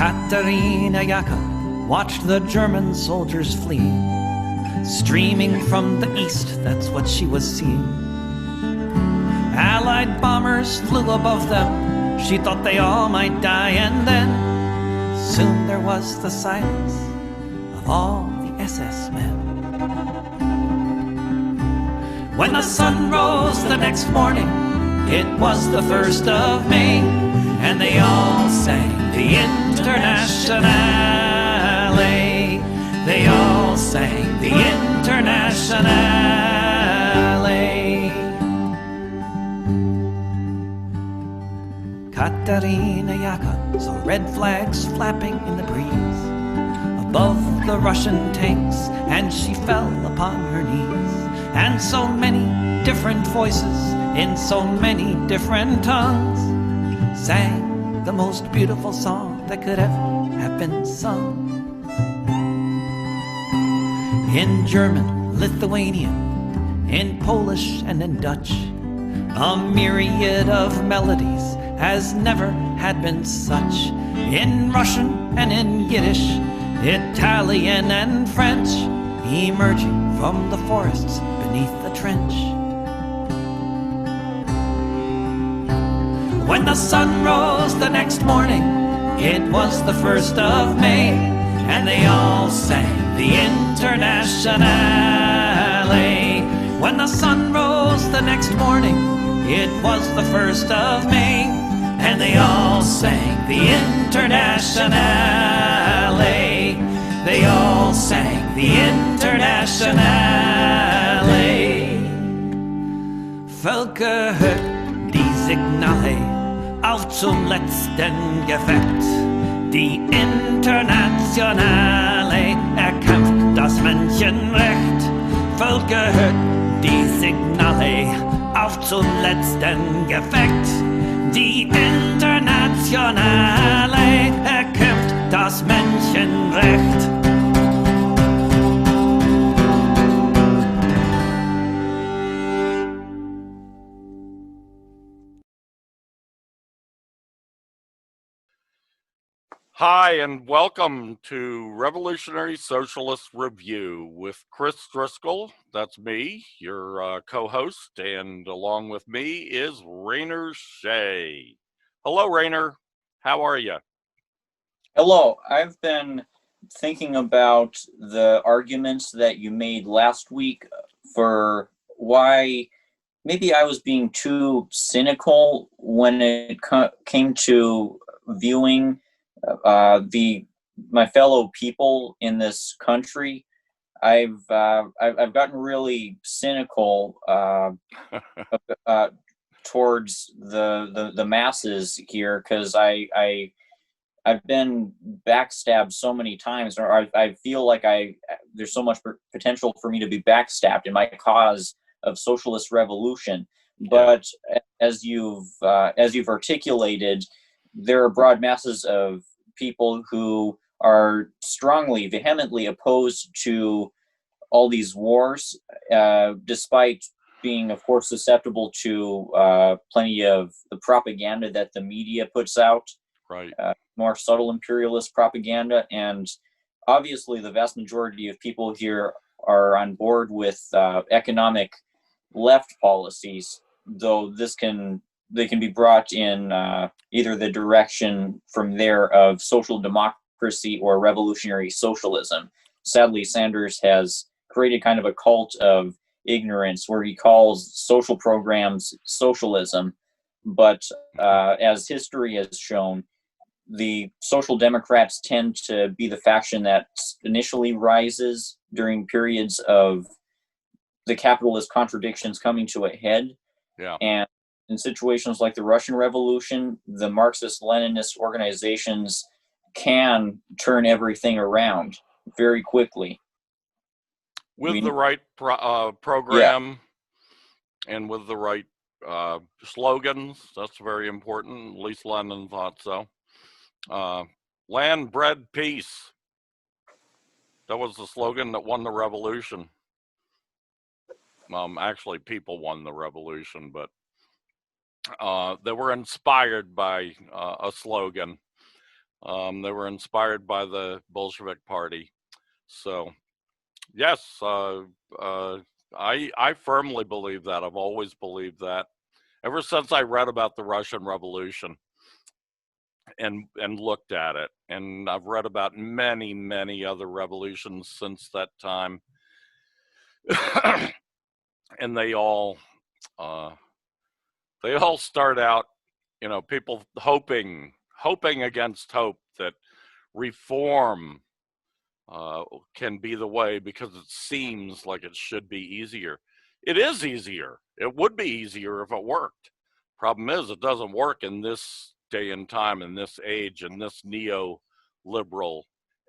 Katerina Jaka watched the German soldiers flee. Streaming from the east, that's what she was seeing. Allied bombers flew above them. She thought they all might die, and then soon there was the silence of all the SS men. When the sun rose the next morning, it was the 1st of May, and they all sang the Internationale. They all sang the Internationale. Katerina Jaka saw red flags flapping in the breeze above the Russian tanks, and she fell upon her knees. And so many different voices in so many different tongues sang the most beautiful song that could ever have been sung. In German, Lithuanian, in Polish and in Dutch, a myriad of melodies has never had been such. In Russian and in Yiddish, Italian and French, emerging from the forests beneath the trench. When the sun rose the next morning, it was the 1st of May, and they all sang the Internationale. When the sun rose the next morning, it was the 1st of May, and they all sang the Internationale. They all sang the Internationale. Völker hört die Signale auf zum letzten Gefecht. Die Internationale erkämpft das Menschenrecht. Völker hört die Signale auf zum letzten Gefecht. Die Internationale erkämpft das Menschenrecht. Hi, and welcome to Revolutionary Socialist Review with Chris Driscoll. That's me, your co-host, and along with me is Rainer Shea. Hello, Rainer. How are you? Hello. I've been thinking about the arguments that you made last week for why maybe I was being too cynical when it came to viewing my fellow people in this country. I've gotten really cynical towards the masses here, because I've been backstabbed so many times, or I feel like there's so much potential for me to be backstabbed in my cause of socialist revolution. But as you've articulated, there are broad masses of people who are strongly, vehemently opposed to all these wars, despite being, of course, susceptible to plenty of the propaganda that the media puts out, right? More subtle imperialist propaganda. And obviously, the vast majority of people here are on board with economic left policies, though they can be brought in either the direction from there of social democracy or revolutionary socialism. Sadly, Sanders has created kind of a cult of ignorance where he calls social programs socialism. But as history has shown, the Social Democrats tend to be the faction that initially rises during periods of the capitalist contradictions coming to a head. Yeah. And in situations like the Russian Revolution, the Marxist-Leninist organizations can turn everything around very quickly. With the right program, and with the right slogans. That's very important. At least Lenin thought so. Land, bread, peace. That was the slogan that won the revolution. Actually, people won the revolution, but they were inspired by a slogan. They were inspired by the Bolshevik Party. So, yes, I firmly believe that. I've always believed that ever since I read about the Russian Revolution and looked at it. And I've read about many other revolutions since that time, and uh, they all start out, people hoping against hope that reform can be the way because it seems like it should be easier. It is easier. It would be easier if it worked. Problem is, it doesn't work in this day and time, in this age, in this neoliberal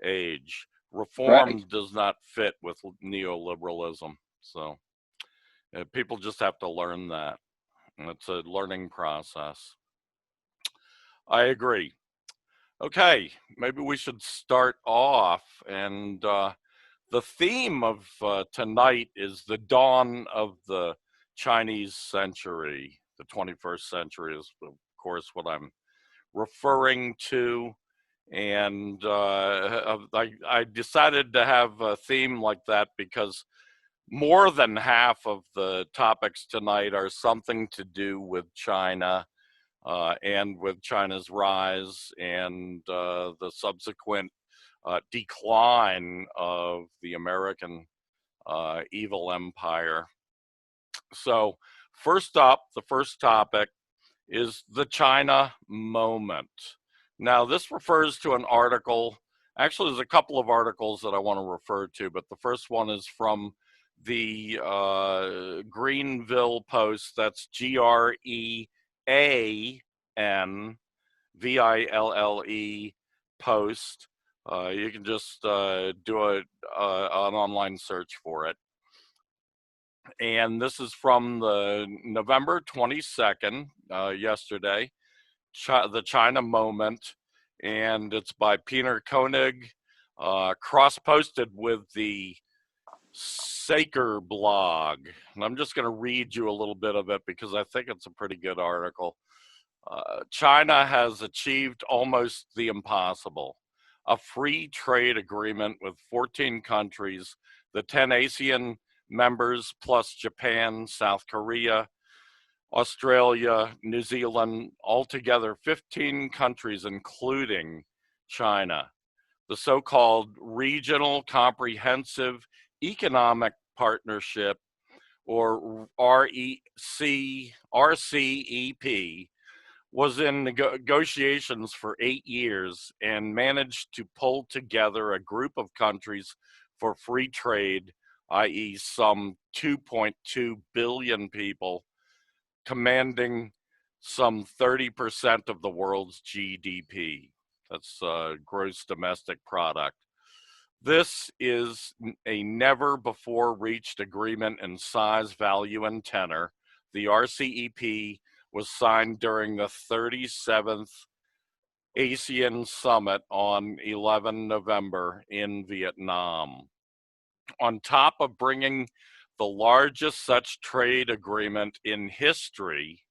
age. Right. Reform does not fit with neoliberalism. So people just have to learn that. And it's a learning process. I agree. Okay, maybe we should start off. And the theme of tonight is the dawn of the Chinese century. The 21st century is, of course, what I'm referring to. And I decided to have a theme like that because more than half of the topics tonight are something to do with China and with China's rise and the subsequent decline of the American evil empire. So, first up, the first topic is the China moment. Now, this refers to an article. Actually, there's a couple of articles that I want to refer to, but the first one is from the Greenville Post. That's GREANVILLE Post. You can just do an online search for it. And this is from the November 22nd, yesterday, the China moment, and it's by Peter Koenig, cross-posted with the Saker blog. And I'm just going to read you a little bit of it because I think it's a pretty good article. China has achieved almost the impossible. A free trade agreement with 14 countries, the 10 ASEAN members plus Japan, South Korea, Australia, New Zealand, altogether 15 countries, including China. The so-called Regional Comprehensive Economic Partnership, or RCEP, was in negotiations for 8 years and managed to pull together a group of countries for free trade, i.e., some 2.2 billion people, commanding some 30% of the world's GDP. That's gross domestic product. This is a never before reached agreement in size, value, and tenor. The RCEP was signed during the 37th ASEAN Summit on 11 November in Vietnam. On top of bringing the largest such trade agreement in history,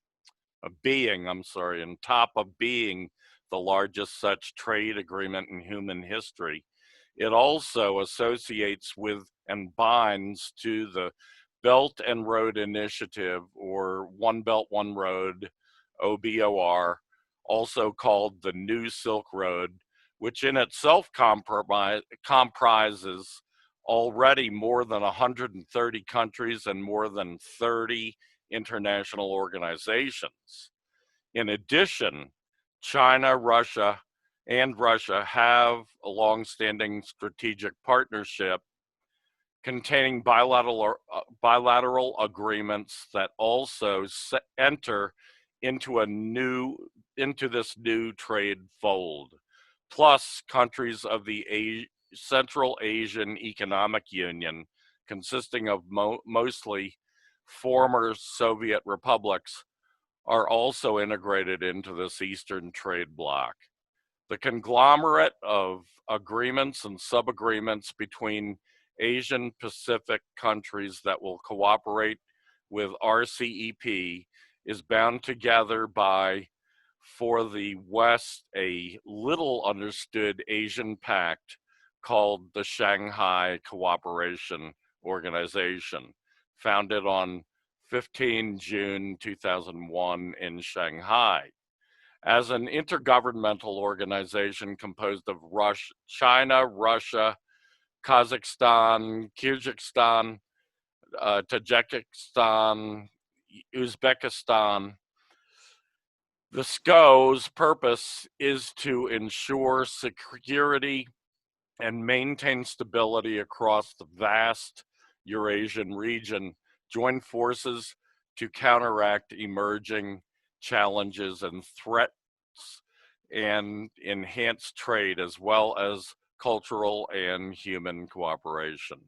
on top of being the largest such trade agreement in human history, it also associates with and binds to the Belt and Road Initiative, or One Belt, One Road, OBOR, also called the New Silk Road, which in itself comprises already more than 130 countries and more than 30 international organizations. In addition, China, Russia have a long-standing strategic partnership containing bilateral agreements that also enter into this new trade fold. Plus, countries of the Central Asian Economic Union, consisting of mostly former Soviet republics, are also integrated into this Eastern trade bloc. The conglomerate of agreements and sub-agreements between Asian Pacific countries that will cooperate with RCEP is bound together by for the West a little understood Asian pact called the Shanghai Cooperation Organization, founded on 15 June 2001 in Shanghai. As an intergovernmental organization composed of China, Russia, Kazakhstan, Kyrgyzstan, Tajikistan, Uzbekistan, the SCO's purpose is to ensure security and maintain stability across the vast Eurasian region, join forces to counteract emerging challenges and threats, and enhance trade as well as cultural and human cooperation.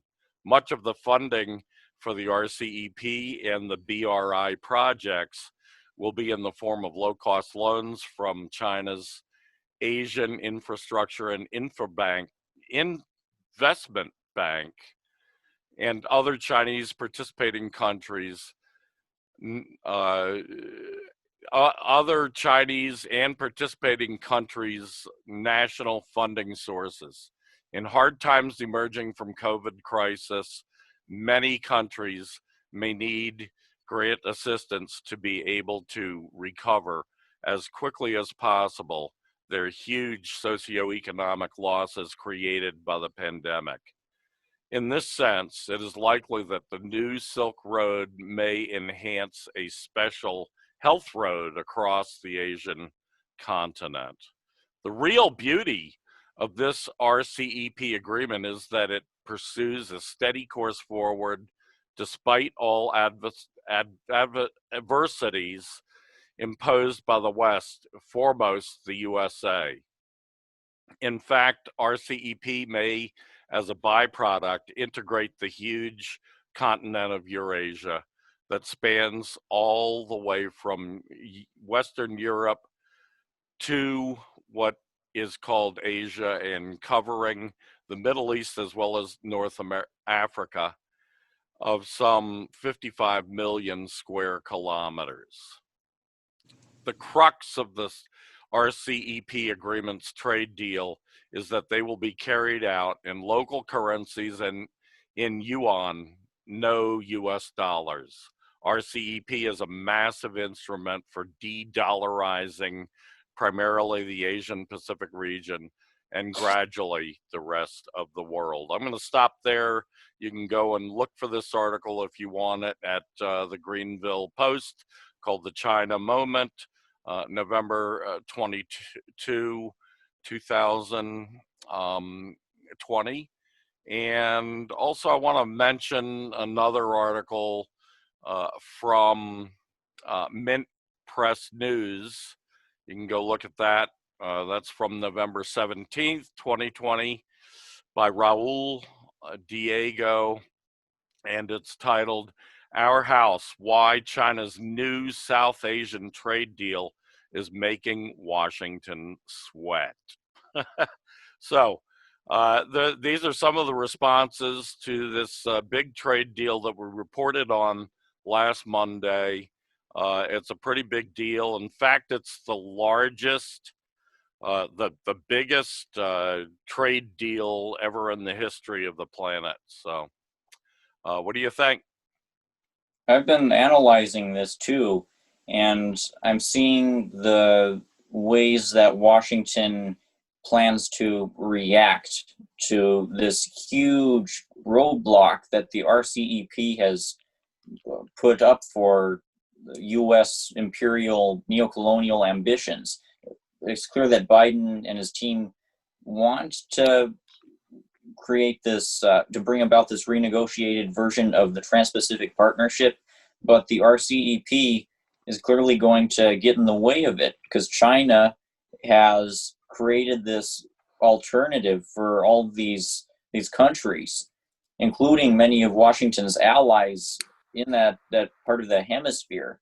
Much of the funding for the RCEP and the BRI projects will be in the form of low-cost loans from China's Asian Infrastructure and Investment Bank and other Chinese participating countries, other Chinese and participating countries' national funding sources. In hard times emerging from COVID crisis, many countries may need grant assistance to be able to recover as quickly as possible their huge socioeconomic losses created by the pandemic. In this sense, it is likely that the new Silk Road may enhance a special health road across the Asian continent. The real beauty of this RCEP agreement is that it pursues a steady course forward despite all adversities imposed by the West, foremost the USA. In fact, RCEP may, as a byproduct, integrate the huge continent of Eurasia that spans all the way from Western Europe to what is called Asia and covering the Middle East as well as North Africa of some 55 million square kilometers. The crux of this RCEP agreement's trade deal is that they will be carried out in local currencies and in yuan, no US dollars. RCEP is a massive instrument for de-dollarizing primarily the Asian Pacific region and gradually the rest of the world. I'm going to stop there. You can go and look for this article if you want it at the Greenville Post called The China Moment, November 22, 2020. And also I want to mention another article from Mint Press News. You can go look at that. That's from November 17th, 2020 by Raul Diego, and it's titled, "Our House, Why China's New South Asian Trade Deal is Making Washington Sweat." So these are some of the responses to this big trade deal that we reported on last Monday. It's a pretty big deal. In fact, it's the largest, the biggest trade deal ever in the history of the planet. So what do you think? I've been analyzing this too, and I'm seeing the ways that Washington plans to react to this huge roadblock that the RCEP has put up for U.S. imperial neocolonial ambitions. It's clear that Biden and his team want to create this, to bring about this renegotiated version of the Trans-Pacific Partnership, but the RCEP is clearly going to get in the way of it because China has created this alternative for all of these countries, including many of Washington's allies in that part of the hemisphere.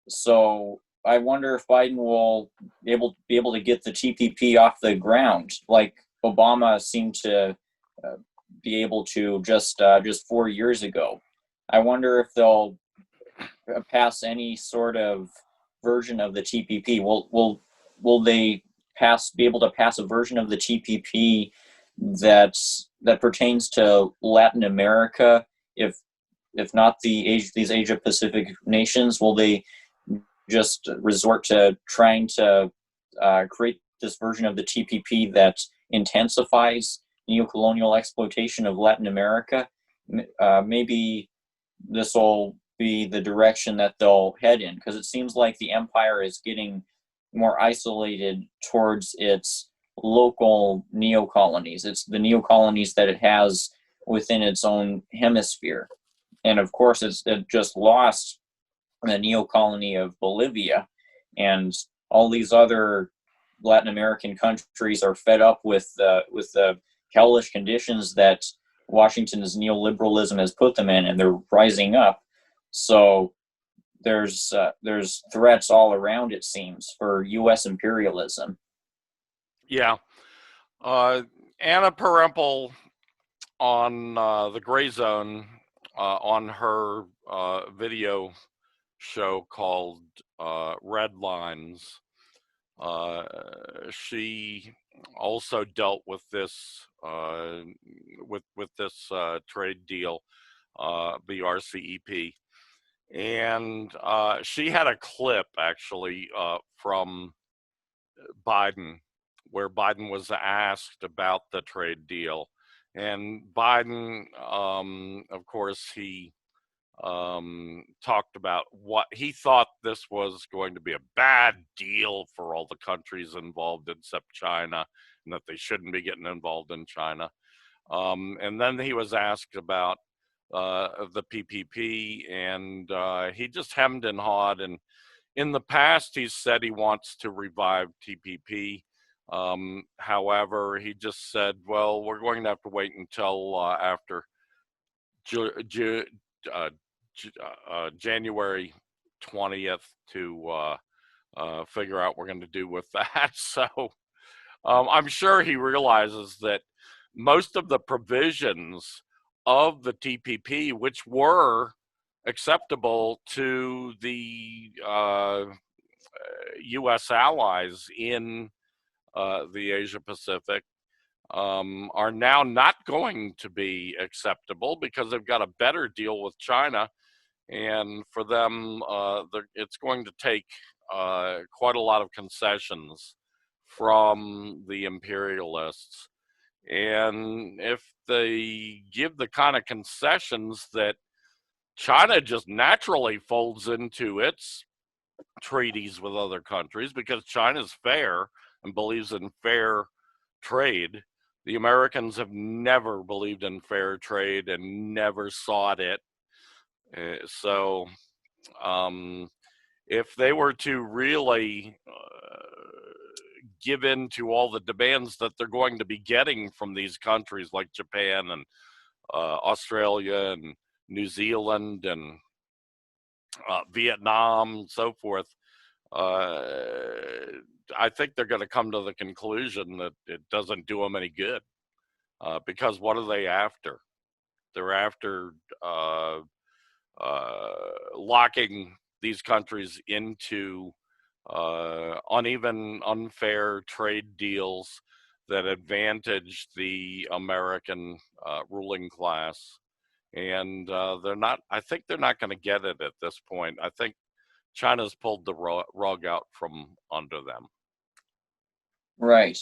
So I wonder if Biden will be able to get the TPP off the ground, like Obama seemed to be able to just 4 years ago. I wonder if they'll pass any sort of version of the TPP? Will they be able to pass a version of the TPP that pertains to Latin America? If not these Asia Pacific nations, will they just resort to trying to create this version of the TPP that intensifies neocolonial exploitation of Latin America? Maybe this will be the direction that they'll head in, because it seems like the empire is getting more isolated towards its local neocolonies. It's the neocolonies that it has within its own hemisphere. And of course, it just lost the neocolony of Bolivia, and all these other Latin American countries are fed up with the hellish conditions that Washington's neoliberalism has put them in, and they're rising up. So there's threats all around, it seems, for U.S. imperialism. Yeah. Anna Perempel on the Gray Zone on her video show called Red Lines, she also dealt with this with this trade deal, the RCEP, and she had a clip actually from Biden, where Biden was asked about the trade deal, and Biden, of course, he talked about what he thought this was going to be a bad deal for all the countries involved except China, and that they shouldn't be getting involved in China. And then he was asked about the PPP, and he just hemmed and hawed. And in the past, he said he wants to revive TPP. However, he just said, well, we're going to have to wait until after January 20th to figure out what we're going to do with that. So I'm sure he realizes that most of the provisions of the TPP, which were acceptable to the U.S. allies in the Asia Pacific, are now not going to be acceptable because they've got a better deal with China. And for them, it's going to take quite a lot of concessions from the imperialists. And if they give the kind of concessions that China just naturally folds into its treaties with other countries, because China's fair and believes in fair trade. The Americans have never believed in fair trade and never sought it. So if they were to really give in to all the demands that they're going to be getting from these countries like Japan and Australia and New Zealand and Vietnam and so forth, I think they're going to come to the conclusion that it doesn't do them any good, because what are they after? They're after locking these countries into uneven, unfair trade deals that advantage the American ruling class. And I think they're not going to get it at this point. I think China's pulled the rug out from under them. Right.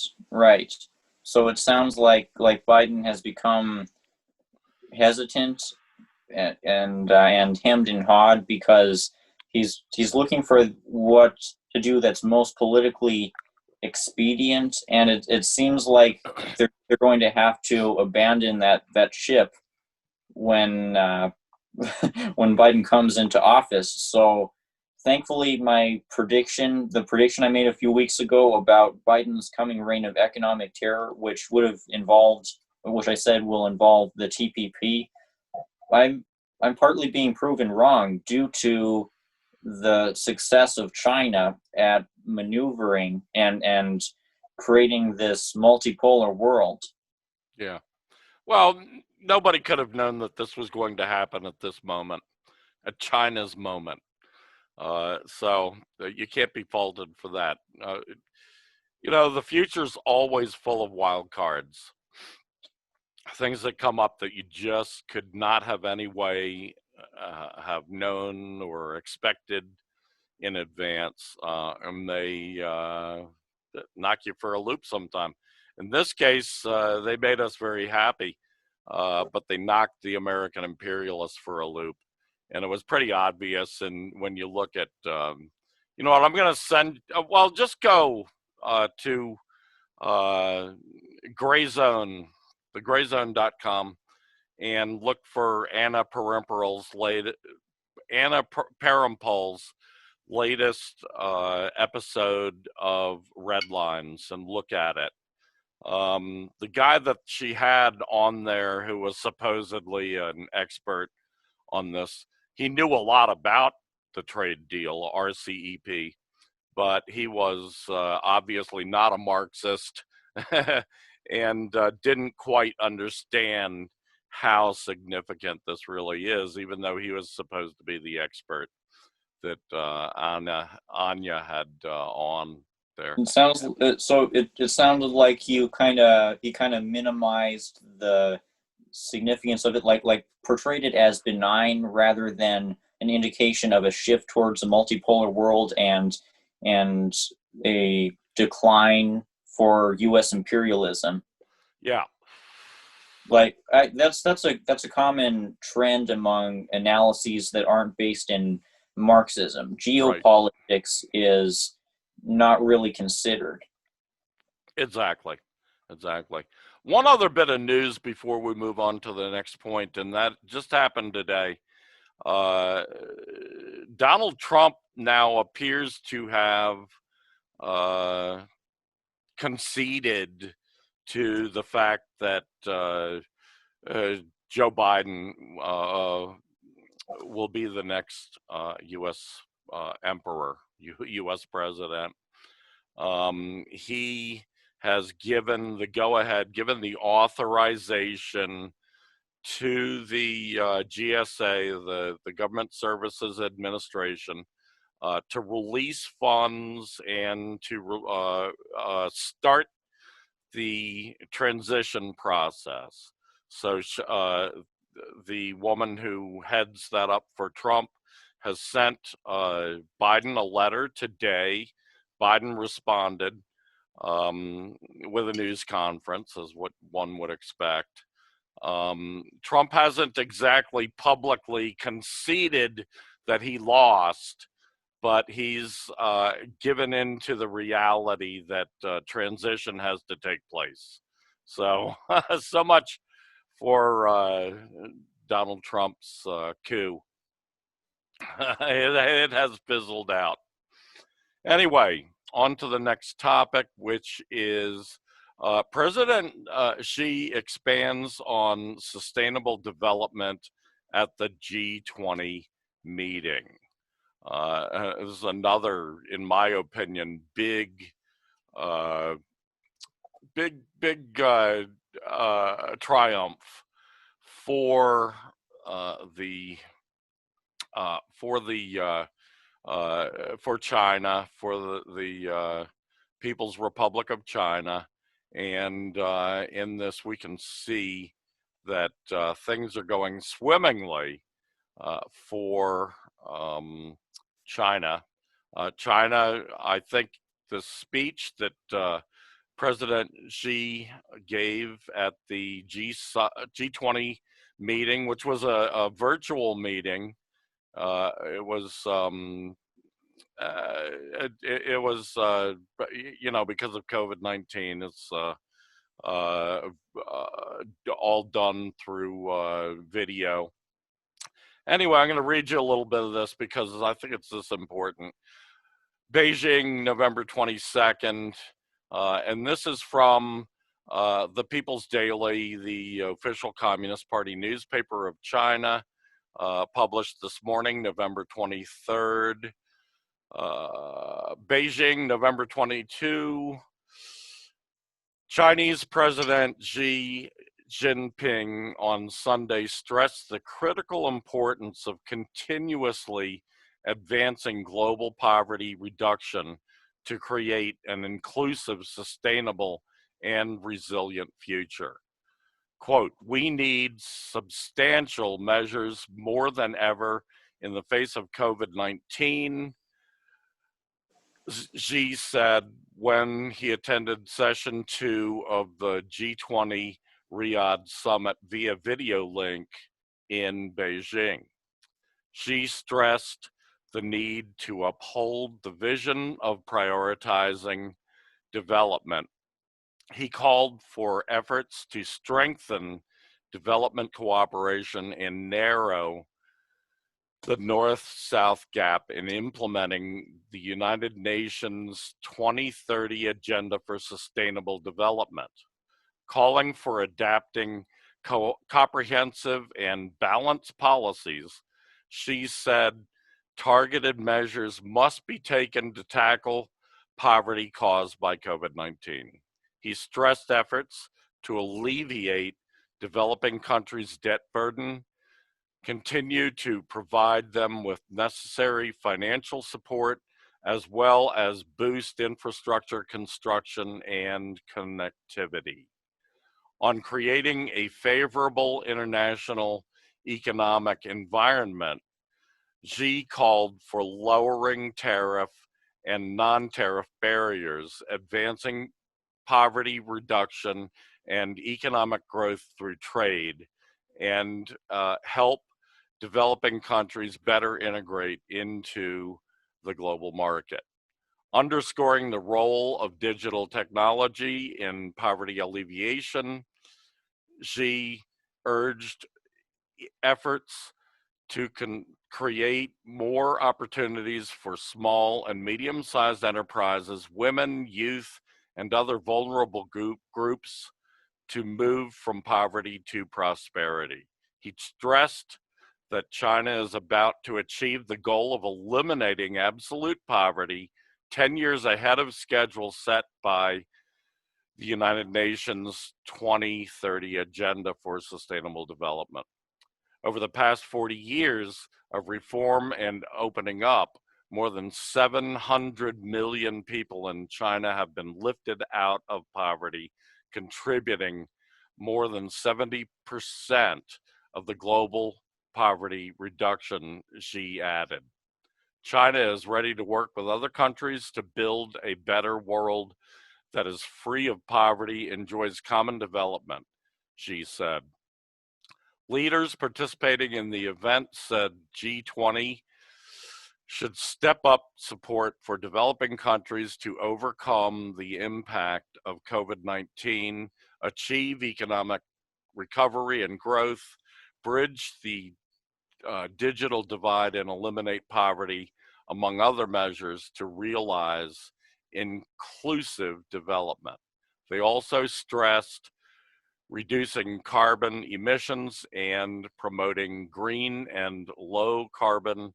So it sounds like Biden has become hesitant and hemmed and hawed, because he's looking for what to do that's most politically expedient, and it seems like they're going to have to abandon that ship when when Biden comes into office. So thankfully, the prediction I made a few weeks ago about Biden's coming reign of economic terror, which I said will involve the TPP, I'm partly being proven wrong due to the success of China at maneuvering and creating this multipolar world. Yeah. Well, nobody could have known that this was going to happen at this moment, at China's moment. So you can't be faulted for that. The future's always full of wild cards, things that come up that you just could not have any way have known or expected in advance, and they knock you for a loop sometime. In this case, they made us very happy, but they knocked the American imperialists for a loop. And it was pretty obvious. And when you look at, you know what, I'm going to send, well, just go to Gray Zone, thegrayzone.com, and look for Anna Parampol's latest episode of Red Lines and look at it. The guy that she had on there, who was supposedly an expert on this, he knew a lot about the trade deal, RCEP, but he was obviously not a Marxist and didn't quite understand how significant this really is, even though he was supposed to be the expert that Anya had on there. It sounds so. It sounded like he kind of minimized the significance of it, like portrayed it as benign rather than an indication of a shift towards a multipolar world and a decline for U.S. imperialism. Yeah. Like that's a common trend among analyses that aren't based in Marxism. Geopolitics Right. is not really considered. Exactly. One other bit of news before we move on to the next point, and that just happened today. Donald Trump now appears to have conceded to the fact that Joe Biden will be the next U.S. emperor, U.S. president. He has given the go-ahead, given the authorization to the GSA, the Government Services Administration, to release funds and to start the transition process. So the woman who heads that up for Trump has sent Biden a letter today. Biden responded with a news conference, as what one would expect. Trump hasn't exactly publicly conceded that he lost, but he's given into the reality that transition has to take place. So, so much for Donald Trump's coup. It has fizzled out. Anyway, on to the next topic, which is President Xi expands on sustainable development at the G20 meeting. This is another, in my opinion, big triumph for China, for the People's Republic of China, and in this we can see that things are going swimmingly for China. China, I think the speech that President Xi gave at the G20 meeting, which was a virtual meeting, it was because of COVID-19, it's all done through video. Anyway, I'm going to read you a little bit of this because I think it's this important. Beijing, November 22nd, and this is from the People's Daily, the official Communist Party newspaper of China, published this morning, November 23rd. Beijing, November 22. Chinese President Xi Jinping on Sunday stressed the critical importance of continuously advancing global poverty reduction to create an inclusive, sustainable, and resilient future. Quote, we need substantial measures more than ever in the face of COVID-19, Xi said when he attended session 2 of the G20 Riyadh summit via video link in Beijing. Xi stressed the need to uphold the vision of prioritizing development. He called for efforts to strengthen development cooperation and narrow the North-South gap in implementing the United Nations 2030 Agenda for Sustainable Development, calling for adapting comprehensive and balanced policies. She said targeted measures must be taken to tackle poverty caused by COVID-19. He stressed efforts to alleviate developing countries' debt burden, continue to provide them with necessary financial support, as well as boost infrastructure construction and connectivity. On creating a favorable international economic environment, Xi called for lowering tariff and non-tariff barriers, advancing poverty reduction and economic growth through trade, and help developing countries better integrate into the global market. Underscoring the role of digital technology in poverty alleviation, Xi urged efforts to create more opportunities for small and medium-sized enterprises, women, youth, and other vulnerable groups to move from poverty to prosperity. He stressed that China is about to achieve the goal of eliminating absolute poverty 10 years ahead of schedule set by the United Nations 2030 Agenda for Sustainable Development. Over the past 40 years of reform and opening up, more than 700 million people in China have been lifted out of poverty, contributing more than 70% of the global poverty reduction, Xi added. China is ready to work with other countries to build a better world that is free of poverty, enjoys common development, Xi said. Leaders participating in the event said G20 should step up support for developing countries to overcome the impact of COVID-19, achieve economic recovery and growth, bridge the digital divide, and eliminate poverty, among other measures, to realize inclusive development. They also stressed reducing carbon emissions and promoting green and low carbon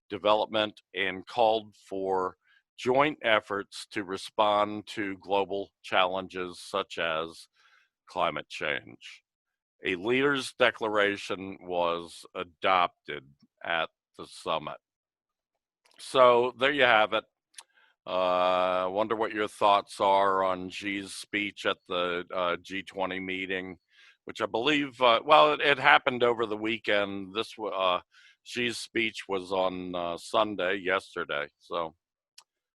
development, and called for joint efforts to respond to global challenges such as climate change. A leaders' declaration was adopted at the summit. So there you have it. I wonder what your thoughts are on Xi's speech at the G20 meeting, which I believe, well, it happened over the weekend. Xi's speech was on Sunday, yesterday. So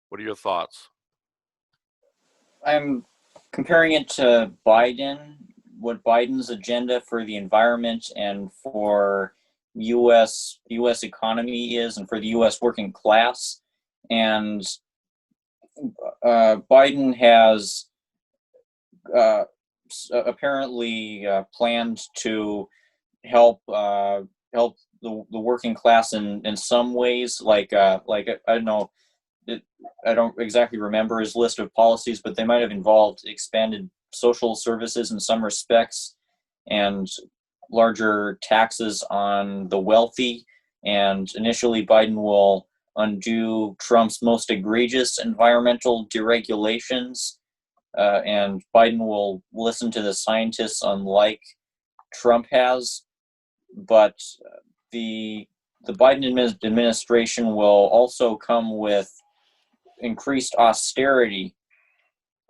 what are your thoughts? I'm comparing it to Biden, what Biden's agenda for the environment and for U.S. economy is, and for the U.S. working class. And Biden has apparently planned to help the working class in some ways, like I don't know, I don't exactly remember his list of policies, but they might have involved expanded social services in some respects and larger taxes on the wealthy. And initially, Biden will undo Trump's most egregious environmental deregulations, and Biden will listen to the scientists unlike Trump has. But the the Biden administration will also come with increased austerity,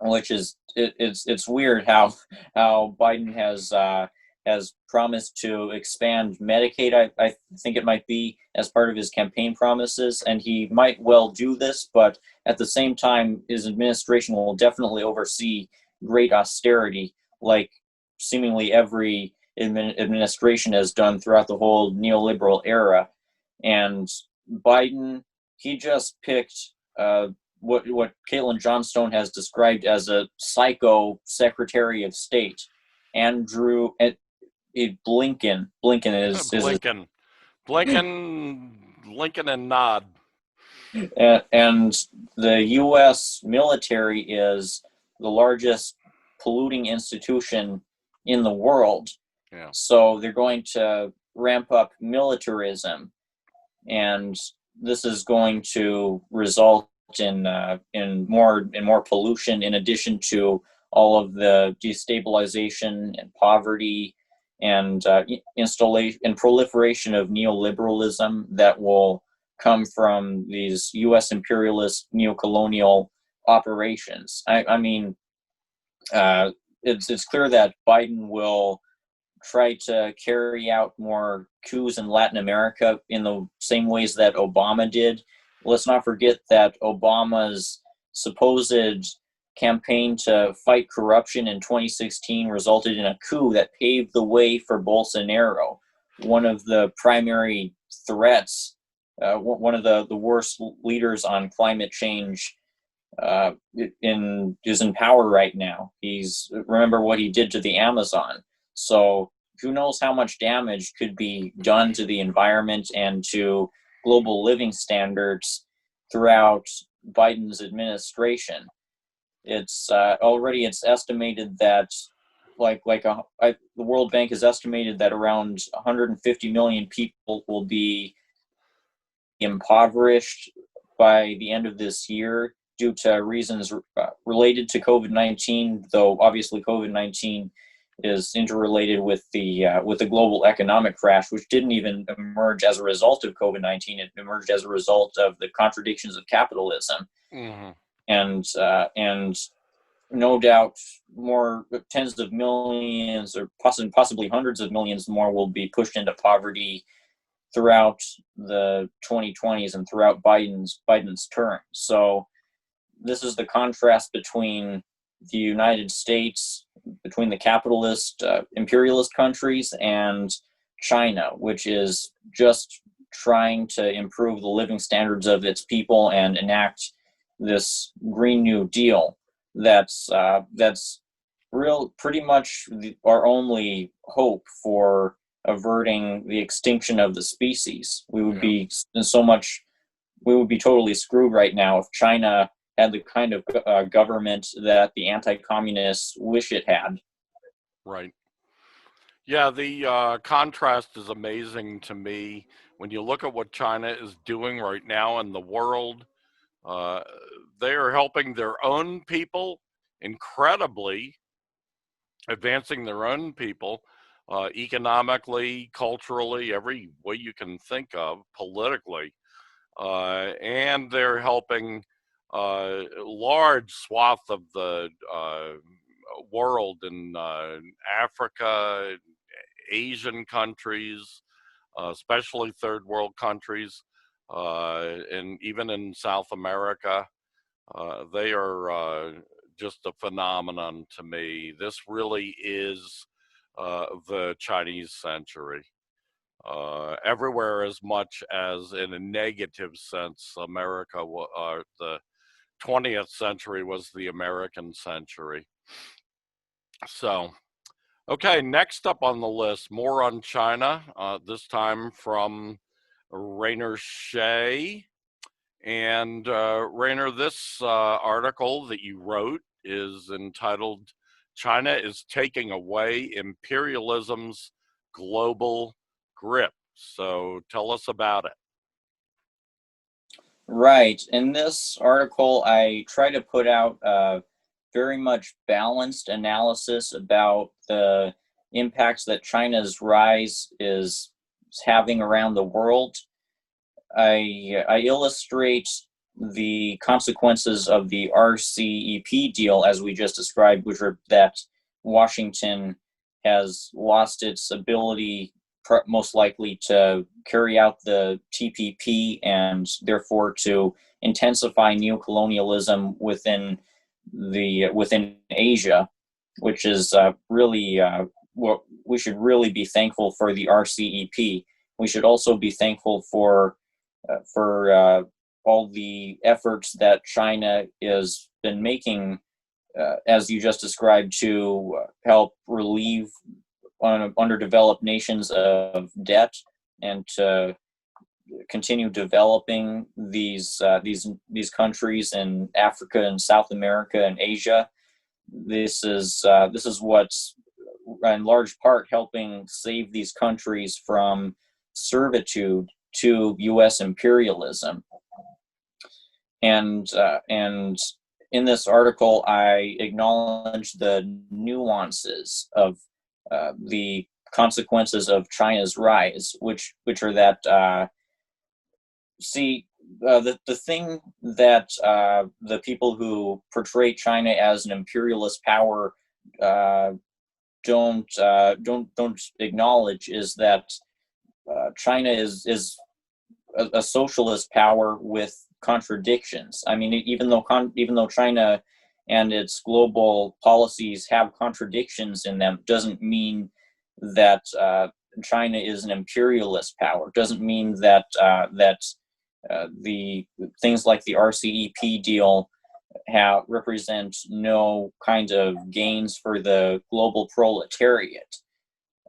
which is it's weird how Biden has promised to expand Medicaid. I think it might be as part of his campaign promises, and he might well do this, but at the same time, his administration will definitely oversee great austerity, like seemingly every administration has done throughout the whole neoliberal era. And Biden, he just picked what Caitlin Johnstone has described as a psycho Secretary of State, Andrew Blinken. Blinken is Lincoln and nod. And the U.S. military is the largest polluting institution in the world. Yeah. So they're going to ramp up militarism, and this is going to result in more pollution, in addition to all of the destabilization and poverty and installation and proliferation of neoliberalism that will come from these U.S. imperialist neocolonial operations. I mean, it's clear that Biden will try to carry out more coups in Latin America in the same ways that Obama did. Let's not forget that Obama's supposed campaign to fight corruption in 2016 resulted in a coup that paved the way for Bolsonaro, one of the primary threats, one of the worst leaders on climate change is in power right now. Remember what he did to the Amazon. So who knows how much damage could be done to the environment and to global living standards throughout Biden's administration. It's estimated that the World Bank has estimated that around 150 million people will be impoverished by the end of this year due to reasons related to COVID-19, though obviously COVID-19 is interrelated with the global economic crash, which didn't even emerge as a result of COVID-19. It emerged as a result of the contradictions of capitalism. Mm-hmm. And no doubt more tens of millions or possibly hundreds of millions more will be pushed into poverty throughout the 2020s and throughout Biden's term. So this is the contrast between the United States, between the capitalist, imperialist countries, and China, which is just trying to improve the living standards of its people and enact this Green New Deal. That's pretty much our only hope for averting the extinction of the species. We would be totally screwed right now if China had the kind of government that the anti-communists wish it had. Right. Yeah, the contrast is amazing to me. When you look at what China is doing right now in the world, they are helping their own people incredibly, advancing their own people economically, culturally, every way you can think of, politically. And they're helping large swath of the world in Africa, Asian countries, especially third world countries, and even in South America. They are just a phenomenon to me. This really is the Chinese century. Everywhere as much as in a negative sense, America, the 20th century was the American century. So, okay, next up on the list, more on China, this time from Rainer Shea. And Rainer, this article that you wrote is entitled, China is Taking Away Imperialism's Global Grip. So tell us about it. Right. In this article, I try to put out a very much balanced analysis about the impacts that China's rise is having around the world. I illustrate the consequences of the RCEP deal, as we just described, which are that Washington has lost its ability, most likely, to carry out the TPP and therefore to intensify neocolonialism within Asia, which is really what we should really be thankful for the RCEP. We should also be thankful for all the efforts that China has been making, as you just described, to help relieve underdeveloped nations of debt and to continue developing these countries in Africa and South America and Asia. This is what's in large part helping save these countries from servitude to U.S. imperialism. And in this article, I acknowledge the nuances of the consequences of China's rise, which are that the thing that the people who portray China as an imperialist power don't acknowledge is that China is a socialist power with contradictions. I mean, even though China and its global policies have contradictions in them, doesn't mean that China is an imperialist power. Doesn't mean that the things like the RCEP deal represent no kind of gains for the global proletariat.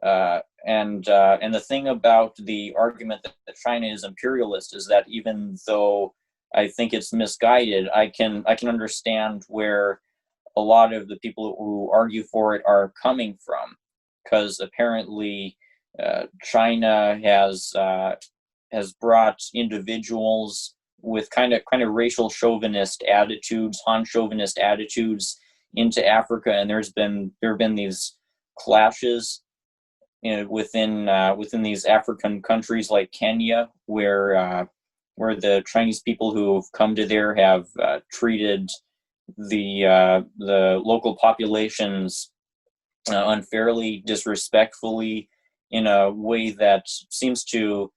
And the thing about the argument that China is imperialist is that even though I think it's misguided, I can understand where a lot of the people who argue for it are coming from, because apparently China has brought individuals with kind of racial chauvinist attitudes, Han chauvinist attitudes into Africa, and there have been these clashes within these African countries like Kenya, where the Chinese people who've come to there have treated the local populations unfairly, disrespectfully, in a way that seems to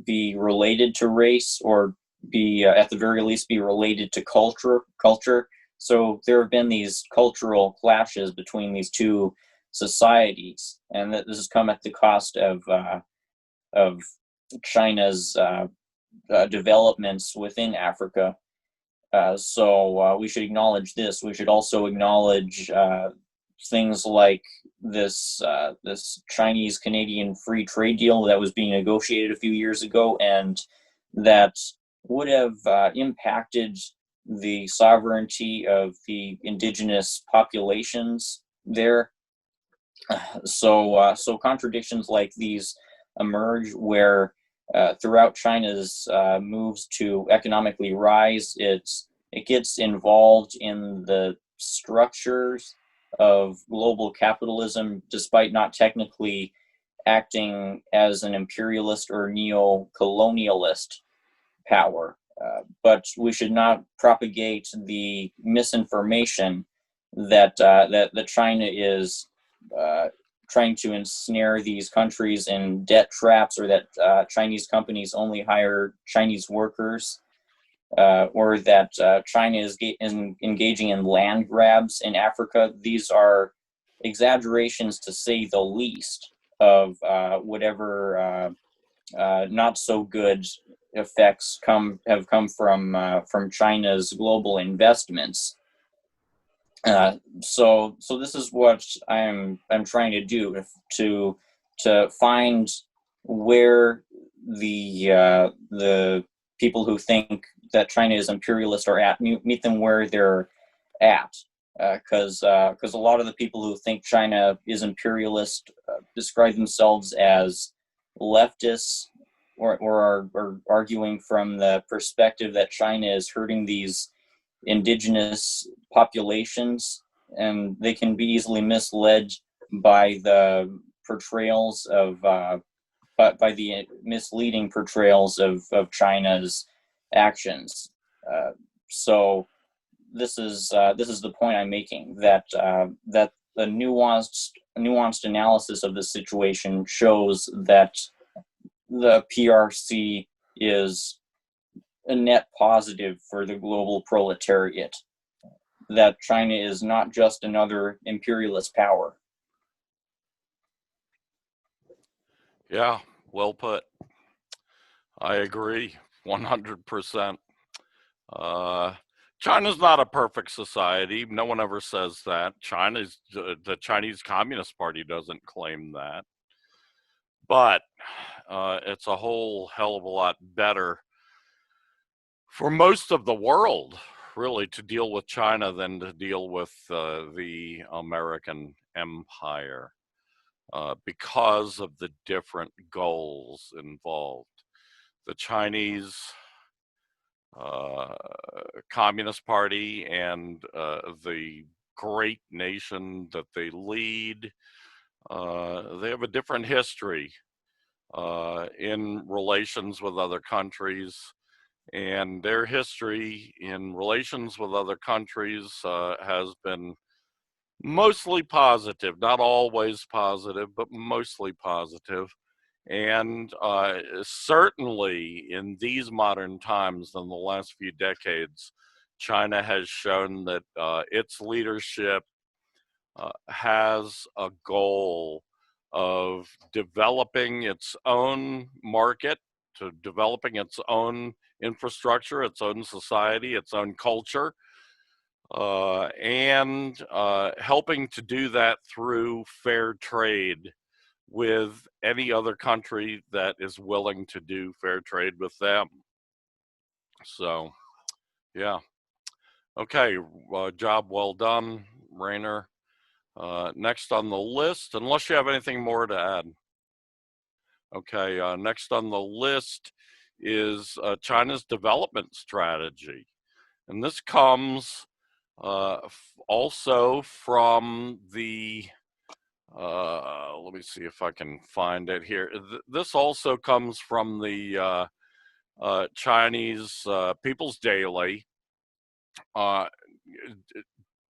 be related to race, or be at the very least be related to culture. So there have been these cultural clashes between these two societies, and that this has come at the cost of China's developments within Africa. So we should acknowledge this. We should also acknowledge things like this Chinese-Canadian free trade deal that was being negotiated a few years ago, and that would have impacted the sovereignty of the indigenous populations there. So contradictions like these emerge, where throughout China's moves to economically rise, it gets involved in the structures of global capitalism, despite not technically acting as an imperialist or neo-colonialist power. But we should not propagate the misinformation that China is trying to ensnare these countries in debt traps, or that Chinese companies only hire Chinese workers, or that China is engaging in land grabs in Africa. These are exaggerations, to say the least, of whatever not so good effects have come from China's global investments. So this is what I'm trying to do, to find where the people who think that China is imperialist are at, meet them where they're at, because a lot of the people who think China is imperialist describe themselves as leftists, or are arguing from the perspective that China is hurting these indigenous populations, and they can be easily misled by the portrayals of by the misleading portrayals of China's actions. So this is the point I'm making, that that a nuanced analysis of the situation shows that the PRC is a net positive for the global proletariat, that China is not just another imperialist power. Yeah, well put. I agree 100%. China's not a perfect society. No one ever says that. The Chinese Communist Party doesn't claim that. But it's a whole hell of a lot better for most of the world, really, to deal with China than to deal with the American empire, because of the different goals involved. The Chinese Communist Party and the great nation that they lead, they have a different history in relations with other countries, and their history in relations with other countries has been mostly positive, not always positive, but mostly positive. And certainly in these modern times, in the last few decades, China has shown that its leadership has a goal of developing its own market, to developing its own infrastructure, its own society, its own culture, and helping to do that through fair trade with any other country that is willing to do fair trade with them. So, yeah. Okay, job well done, Rainer. Next on the list, unless you have anything more to add. Okay, next on the list is China's development strategy. And this comes also from the, let me see if I can find it here. This also comes from the Chinese People's Daily.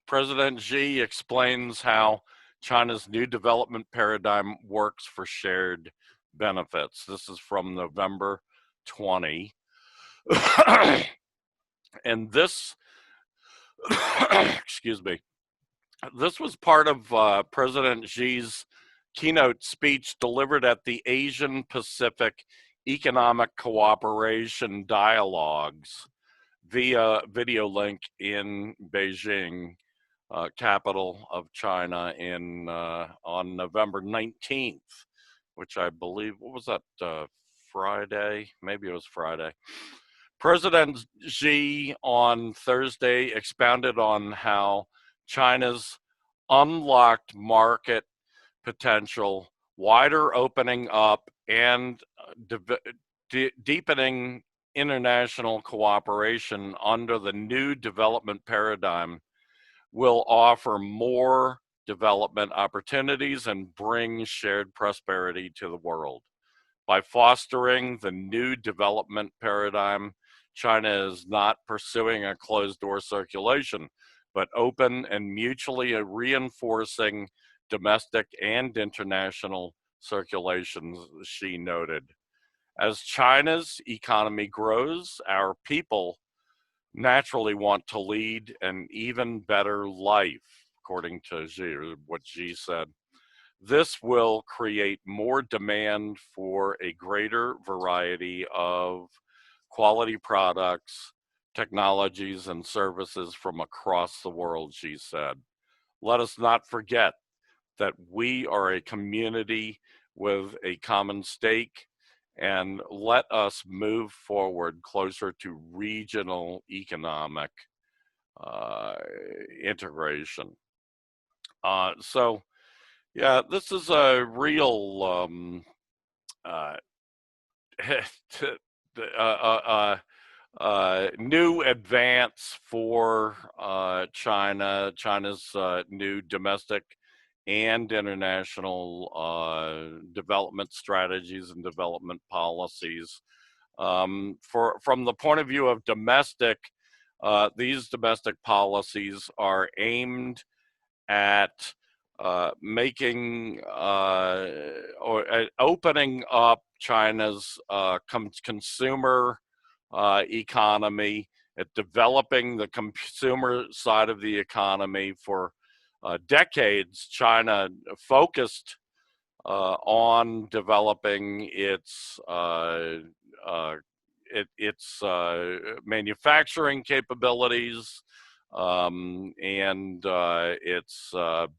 President Xi explains how China's new development paradigm works for shared benefits. This is from November 20. And this, excuse me, this was part of President Xi's keynote speech delivered at the Asian Pacific Economic Cooperation Dialogues via video link in Beijing, capital of China, on November 19th, which I believe, what was that, Friday? Maybe it was Friday. President Xi on Thursday expounded on how China's unlocked market potential, wider opening up, and deepening international cooperation under the new development paradigm will offer more development opportunities and bring shared prosperity to the world. By fostering the new development paradigm, China is not pursuing a closed-door circulation, but open and mutually reinforcing domestic and international circulations, she noted. As China's economy grows, our people naturally want to lead an even better life, according to Xi, or what Xi said. This will create more demand for a greater variety of quality products, technologies, and services from across the world, she said. Let us not forget that we are a community with a common stake, and let us move forward closer to regional economic integration. So, yeah, this is a real new advance for China, China's new domestic and international development strategies and development policies. From the point of view of domestic, these domestic policies are aimed at making or opening up China's consumer economy, at developing the consumer side of the economy. For decades, China focused on developing its manufacturing capabilities, and its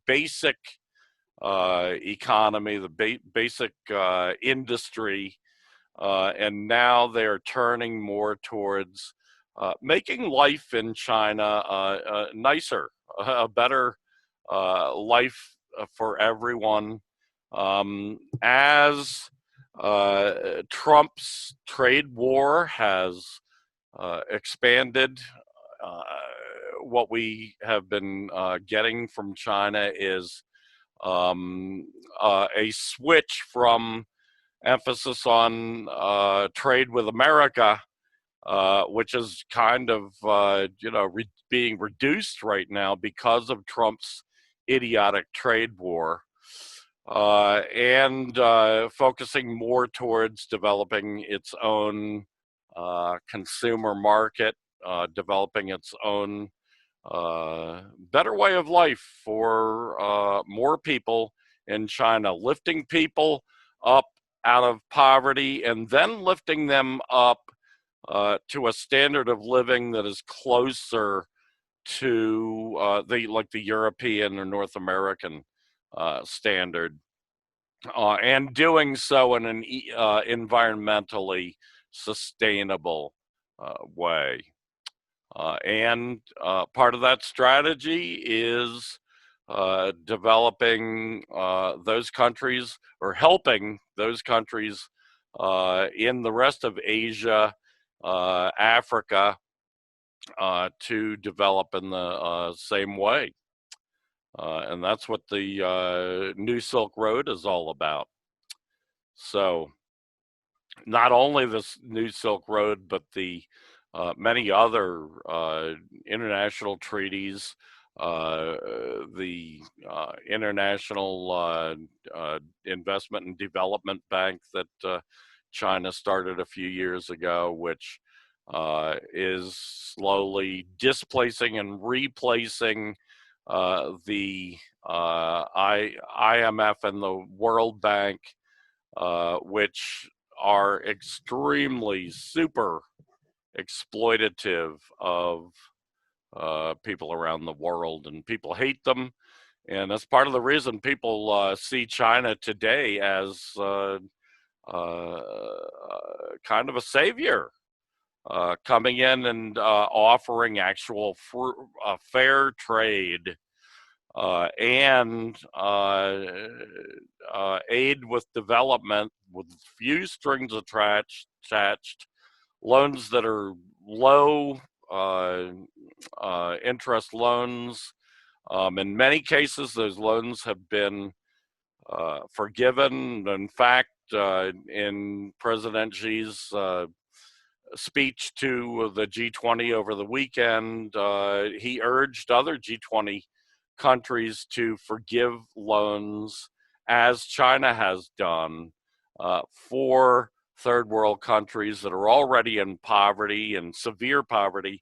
basic economy, the basic industry, and now they're turning more towards making life in China nicer, a better life for everyone. As Trump's trade war has expanded, what we have been getting from China is a switch from emphasis on trade with America, which is kind of being reduced right now because of Trump's idiotic trade war, and focusing more towards developing its own consumer market, developing its own better way of life for more people in China, lifting people up out of poverty and then lifting them up to a standard of living that is closer to the European or North American standard, and doing so in an environmentally sustainable way. And part of that strategy is developing those countries, or helping those countries in the rest of Asia, Africa, to develop in the same way. And that's what the New Silk Road is all about. So not only this New Silk Road, but the many other international treaties, the International Investment and Development Bank that China started a few years ago, which is slowly displacing and replacing the IMF and the World Bank, which are extremely super exploitative of people around the world, and people hate them. And that's part of the reason people see China today as kind of a savior, coming in and offering actual fair trade and aid with development with few strings attached, loans that are low interest loans. In many cases, those loans have been forgiven. In fact, in President Xi's speech to the G20 over the weekend, he urged other G20 countries to forgive loans, as China has done, for third world countries that are already in poverty and severe poverty,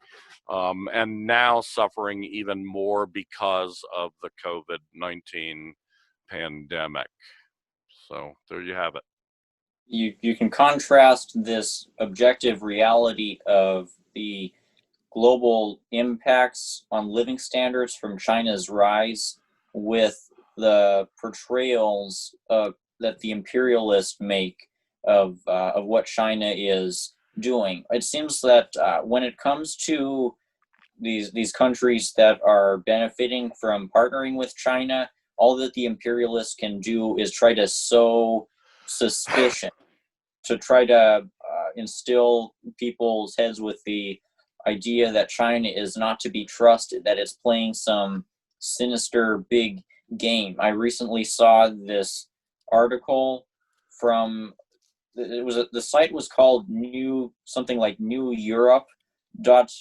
and now suffering even more because of the COVID-19 pandemic. So there you have it. You can contrast this objective reality of the global impacts on living standards from China's rise with the portrayals that the imperialists make of what China is doing. It seems that when it comes to these countries that are benefiting from partnering with China, all that the imperialists can do is try to sow suspicion, to try to instill people's heads with the idea that China is not to be trusted, that it's playing some sinister big game. I recently saw this article from the site was called New Europe dot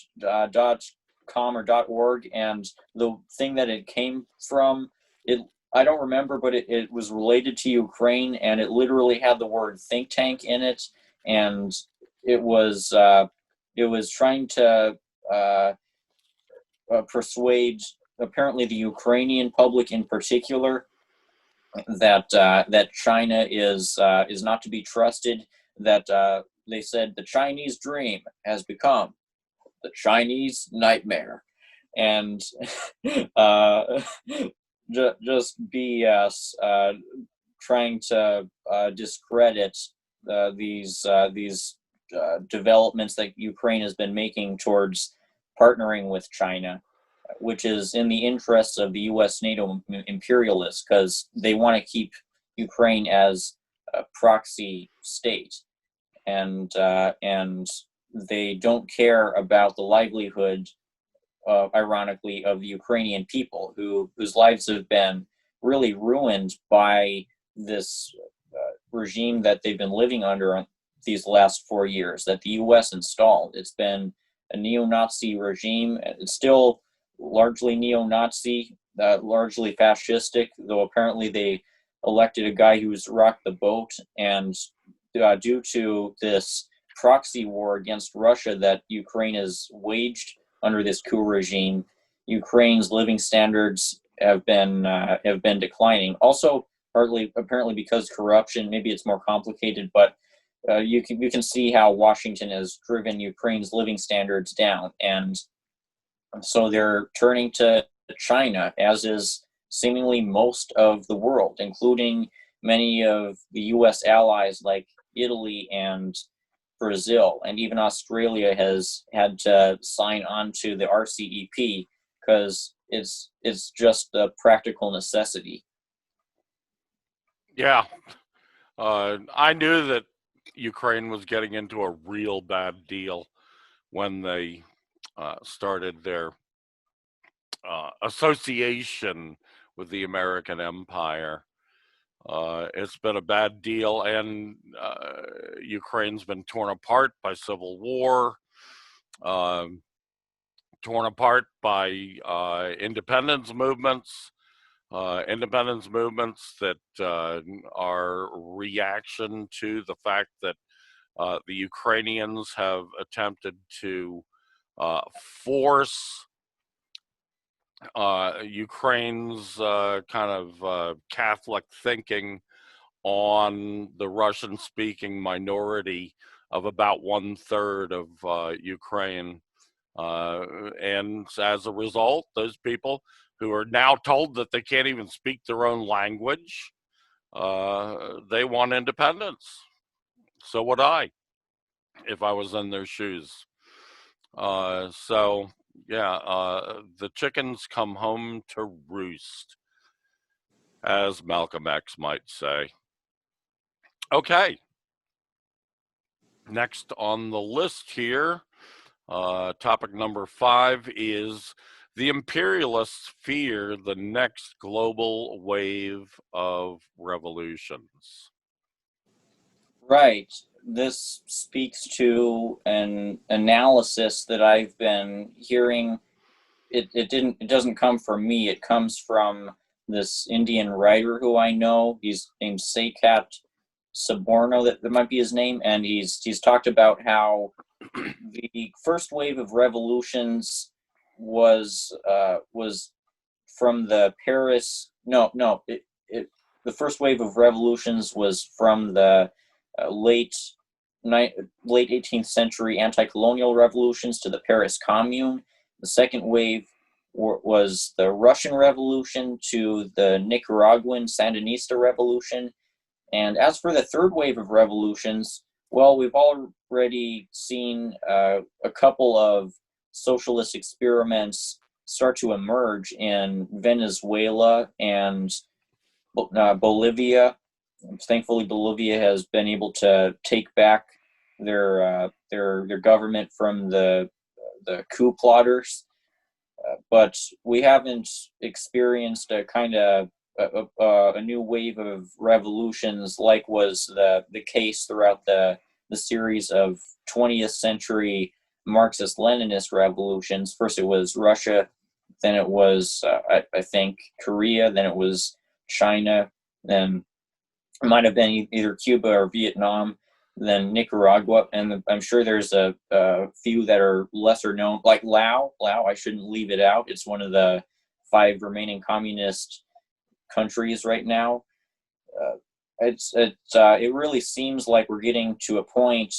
com or .org, and the thing that it came from, it I don't remember, but it was related to Ukraine, and it literally had the word think tank in it, and it was trying to persuade apparently the Ukrainian public in particular that China is not to be trusted. That they said the Chinese dream has become the Chinese nightmare, and just BS, trying to discredit these developments that Ukraine has been making towards partnering with China, which is in the interests of the U.S. NATO imperialists, because they want to keep Ukraine as a proxy state, and they don't care about the livelihood, ironically, of the Ukrainian people, whose lives have been really ruined by this regime that they've been living under these last 4 years that the U.S. installed. It's been a neo-Nazi regime. It's still largely neo-Nazi, largely fascistic, though apparently they elected a guy who's rocked the boat. And due to this proxy war against Russia that Ukraine has waged under this coup regime, Ukraine's living standards have been declining. Also, partly apparently because corruption. Maybe it's more complicated, but you can see how Washington has driven Ukraine's living standards down, and so they're turning to China, as is seemingly most of the world, including many of the U.S. allies like Italy and Brazil, and even Australia has had to sign on to the RCEP because it's just a practical necessity. Yeah, I knew that Ukraine was getting into a real bad deal when they started their association with the American empire. It's been a bad deal, and Ukraine's been torn apart by civil war, torn apart by independence movements that are reaction to the fact that the Ukrainians have attempted to force Ukraine's kind of Catholic thinking on the Russian-speaking minority of about 1/3 of Ukraine. And as a result, those people who are now told that they can't even speak their own language, they want independence. So would I, if I was in their shoes. So yeah, the chickens come home to roost, as Malcolm X might say. Okay, next on the list here, topic number 5 is the imperialists fear the next global wave of revolutions. Right. This speaks to an analysis that I've been hearing. It doesn't come from me. It comes from this Indian writer who I know. He's named Sekat Saborno, that might be his name, and he's talked about how the first wave of revolutions was from the Paris. The first wave of revolutions was from the late 18th century anti-colonial revolutions to the Paris Commune. The second wave was the Russian Revolution to the Nicaraguan Sandinista Revolution. And as for the third wave of revolutions, well, we've already seen a couple of socialist experiments start to emerge in Venezuela and Bolivia. Thankfully, Bolivia has been able to take back their government from the coup plotters, but we haven't experienced a kind of a new wave of revolutions, like was the case throughout the series of 20th century Marxist-Leninist revolutions. First, it was Russia, then it was I think Korea, then it was China, then it might have been either Cuba or Vietnam, then Nicaragua, and I'm sure there's a few that are lesser known, like Laos. I shouldn't leave it out. It's one of the 5 remaining communist countries right now. It really seems like we're getting to a point.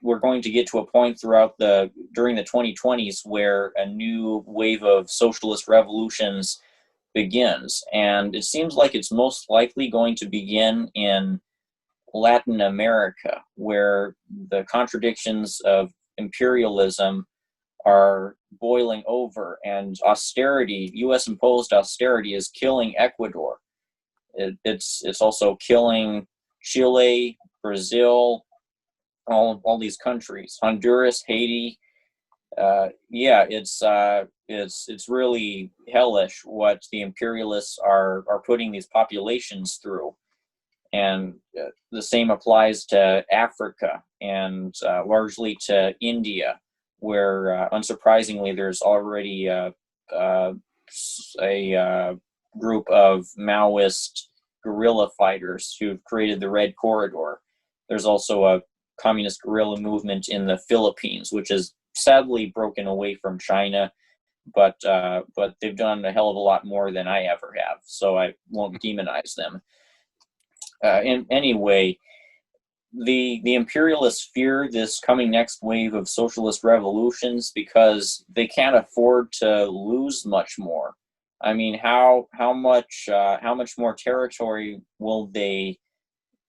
We're going to get to a point during the 2020s where a new wave of socialist revolutions begins, and it seems like it's most likely going to begin in Latin America, where the contradictions of imperialism are boiling over, and austerity, U.S. imposed austerity, is killing Ecuador. It's also killing Chile, Brazil, all these countries, Honduras, Haiti. It's really hellish what the imperialists are putting these populations through, and the same applies to Africa and largely to India, where unsurprisingly there's already a group of Maoist guerrilla fighters who've created the Red Corridor. There's also a communist guerrilla movement in the Philippines, which is sadly broken away from China, but they've done a hell of a lot more than I ever have, so I won't demonize them. Anyway, the imperialists fear this coming next wave of socialist revolutions because they can't afford to lose much more. I mean, how much more territory will they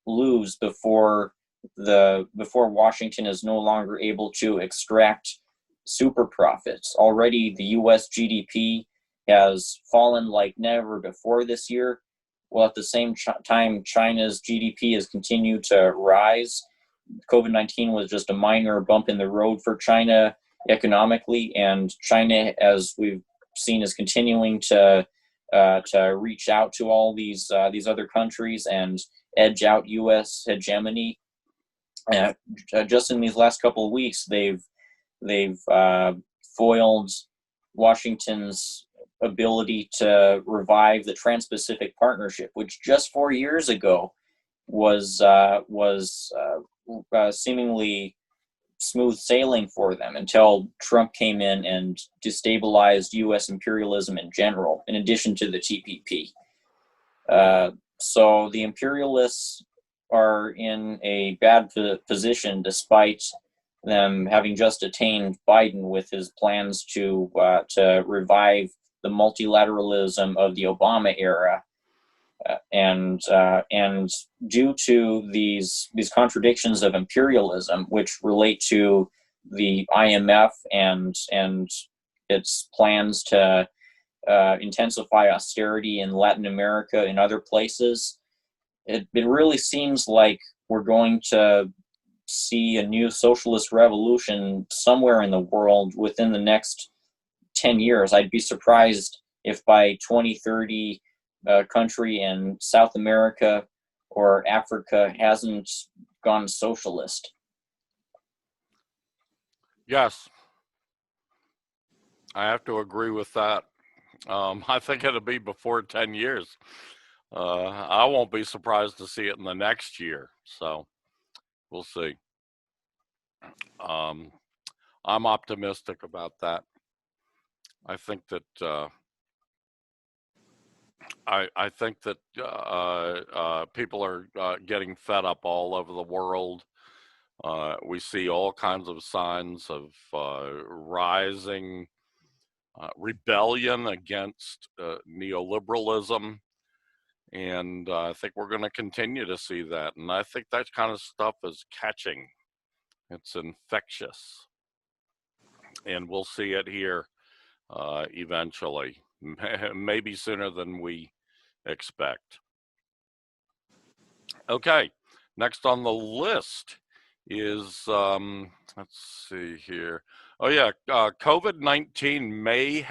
lose before Washington is no longer able to extract super profits? Already, the U.S. GDP has fallen like never before this year, while at the same time, China's GDP has continued to rise. COVID-19 was just a minor bump in the road for China economically, and China, as we've seen, is continuing to reach out to all these other countries and edge out U.S. hegemony. Just in these last couple of weeks, they've foiled Washington's ability to revive the Trans-Pacific Partnership, which just 4 years ago was seemingly smooth sailing for them, until Trump came in and destabilized U.S. imperialism in general, in addition to the TPP. So the imperialists are in a bad position, despite them having just attained Biden with his plans to revive the multilateralism of the Obama era, and due to these contradictions of imperialism, which relate to the IMF and its plans to intensify austerity in Latin America and other places, it really seems like we're going to see a new socialist revolution somewhere in the world within the next 10 years. I'd be surprised if by 2030 a country in South America or Africa hasn't gone socialist. Yes, I have to agree with that. I think it'll be before 10 years. I won't be surprised to see it in the next year. So we'll see. I'm optimistic about that. I think that I think that people are getting fed up all over the world. We see all kinds of signs of rising rebellion against neoliberalism. And I think we're going to continue to see that. And I think that kind of stuff is catching. It's infectious. And we'll see it here eventually, maybe sooner than we expect. Okay, next on the list is, let's see here. Oh yeah, COVID-19 may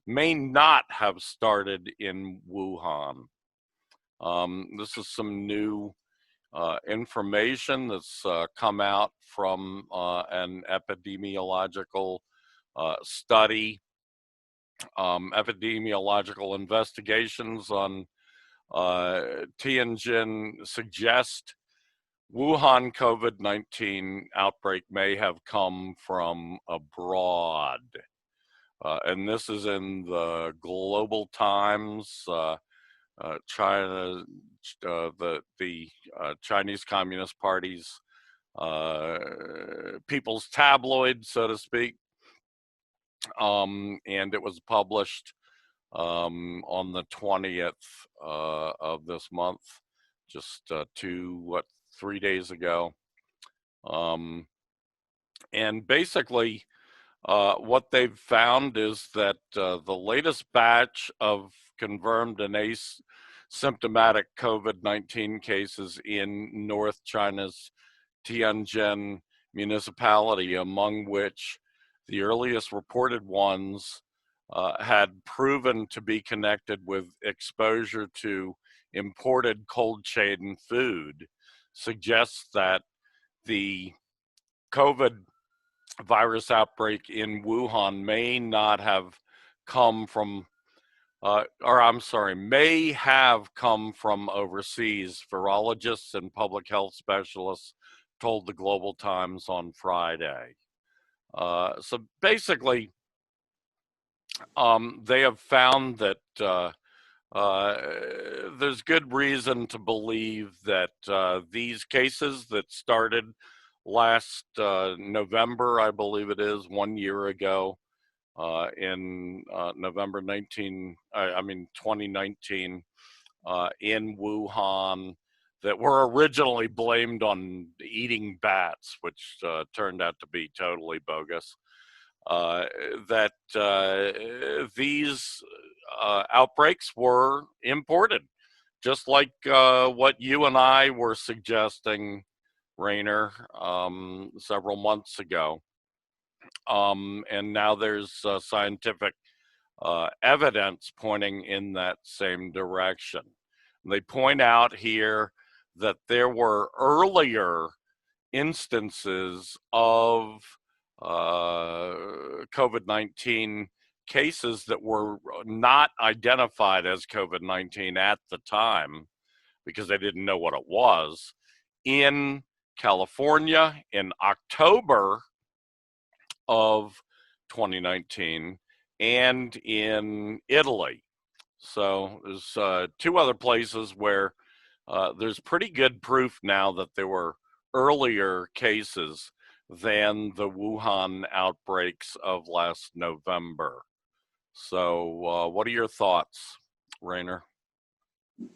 may not have started in Wuhan. This is some new information that's come out from an epidemiological study. Epidemiological investigations on Tianjin suggest Wuhan COVID-19 outbreak may have come from abroad. And this is in the Global Times, China, the Chinese Communist Party's People's Tabloid, so to speak. And it was published on the 20th of this month, just 3 days ago. And basically, what they've found is that the latest batch of confirmed and asymptomatic COVID-19 cases in North China's Tianjin municipality, among which the earliest reported ones had proven to be connected with exposure to imported cold chain food, suggests that the COVID virus outbreak in Wuhan may not have come from, may have come from overseas. Virologists and public health specialists told the Global Times on Friday. So basically, they have found that there's good reason to believe that these cases that started last November, I believe it is, 1 year ago, in November 2019, in Wuhan, that were originally blamed on eating bats, which turned out to be totally bogus. That these outbreaks were imported, just like what you and I were suggesting, Rainer, several months ago. And now there's scientific evidence pointing in that same direction. And they point out here that there were earlier instances of COVID-19 cases that were not identified as COVID-19 at the time because they didn't know what it was, in California in October of 2019 and in Italy. So there's two other places where there's pretty good proof now that there were earlier cases than the Wuhan outbreaks of last November. So what are your thoughts, Rainer?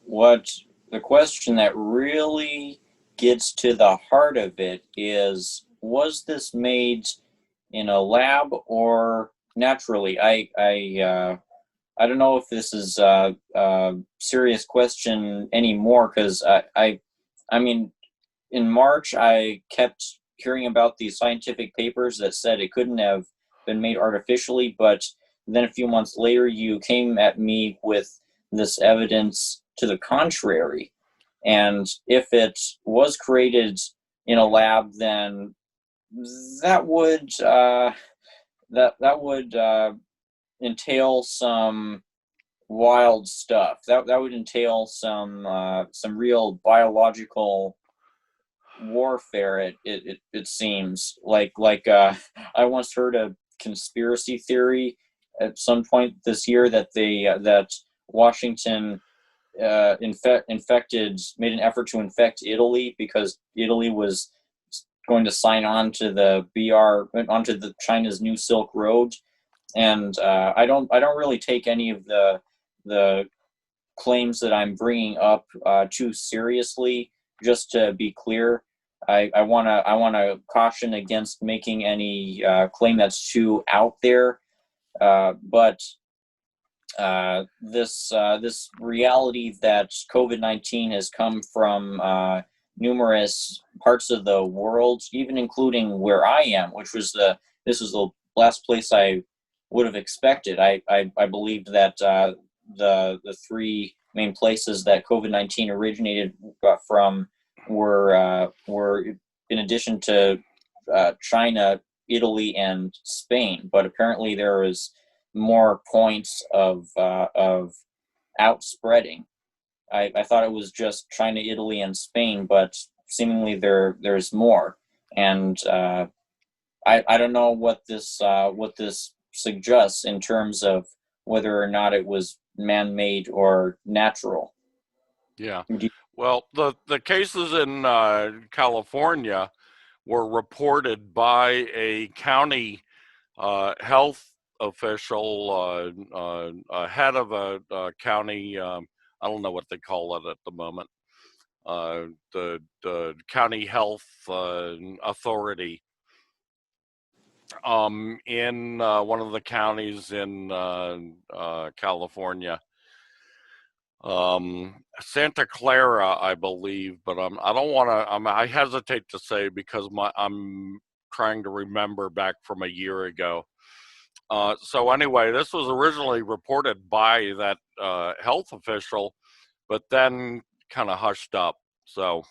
What the question that really gets to the heart of it is, was this made in a lab or naturally? I don't know if this is a serious question anymore, because I mean, in March, I kept hearing about these scientific papers that said it couldn't have been made artificially, but then a few months later, you came at me with this evidence to the contrary. And if it was created in a lab, then that would entail some wild stuff. That would entail some real biological warfare. It seems like I once heard a conspiracy theory at some point this year that that Washington made an effort to infect Italy because Italy was going to sign on to onto the China's new Silk Road. And I don't really take any of the claims that I'm bringing up too seriously. Just to be clear, I want to caution against making any claim that's too out there. But this reality that COVID-19 has come from numerous parts of the world, even including where I am, which was this was the last place I would have expected. I believed that the three main places that COVID-19 originated from were in addition to China, Italy, and Spain. But apparently there is more points of outspreading. I thought it was just China, Italy, and Spain, but seemingly there's more. And I don't know what this suggests in terms of whether or not it was man-made or natural. Yeah. Well, the cases in California were reported by a county health official, head of a county. I don't know what they call it at the moment. The county health authority in one of the counties in California. Santa Clara, I believe, but I don't want to. I hesitate to say because I'm trying to remember back from a year ago. So anyway, this was originally reported by that health official, but then kind of hushed up. So,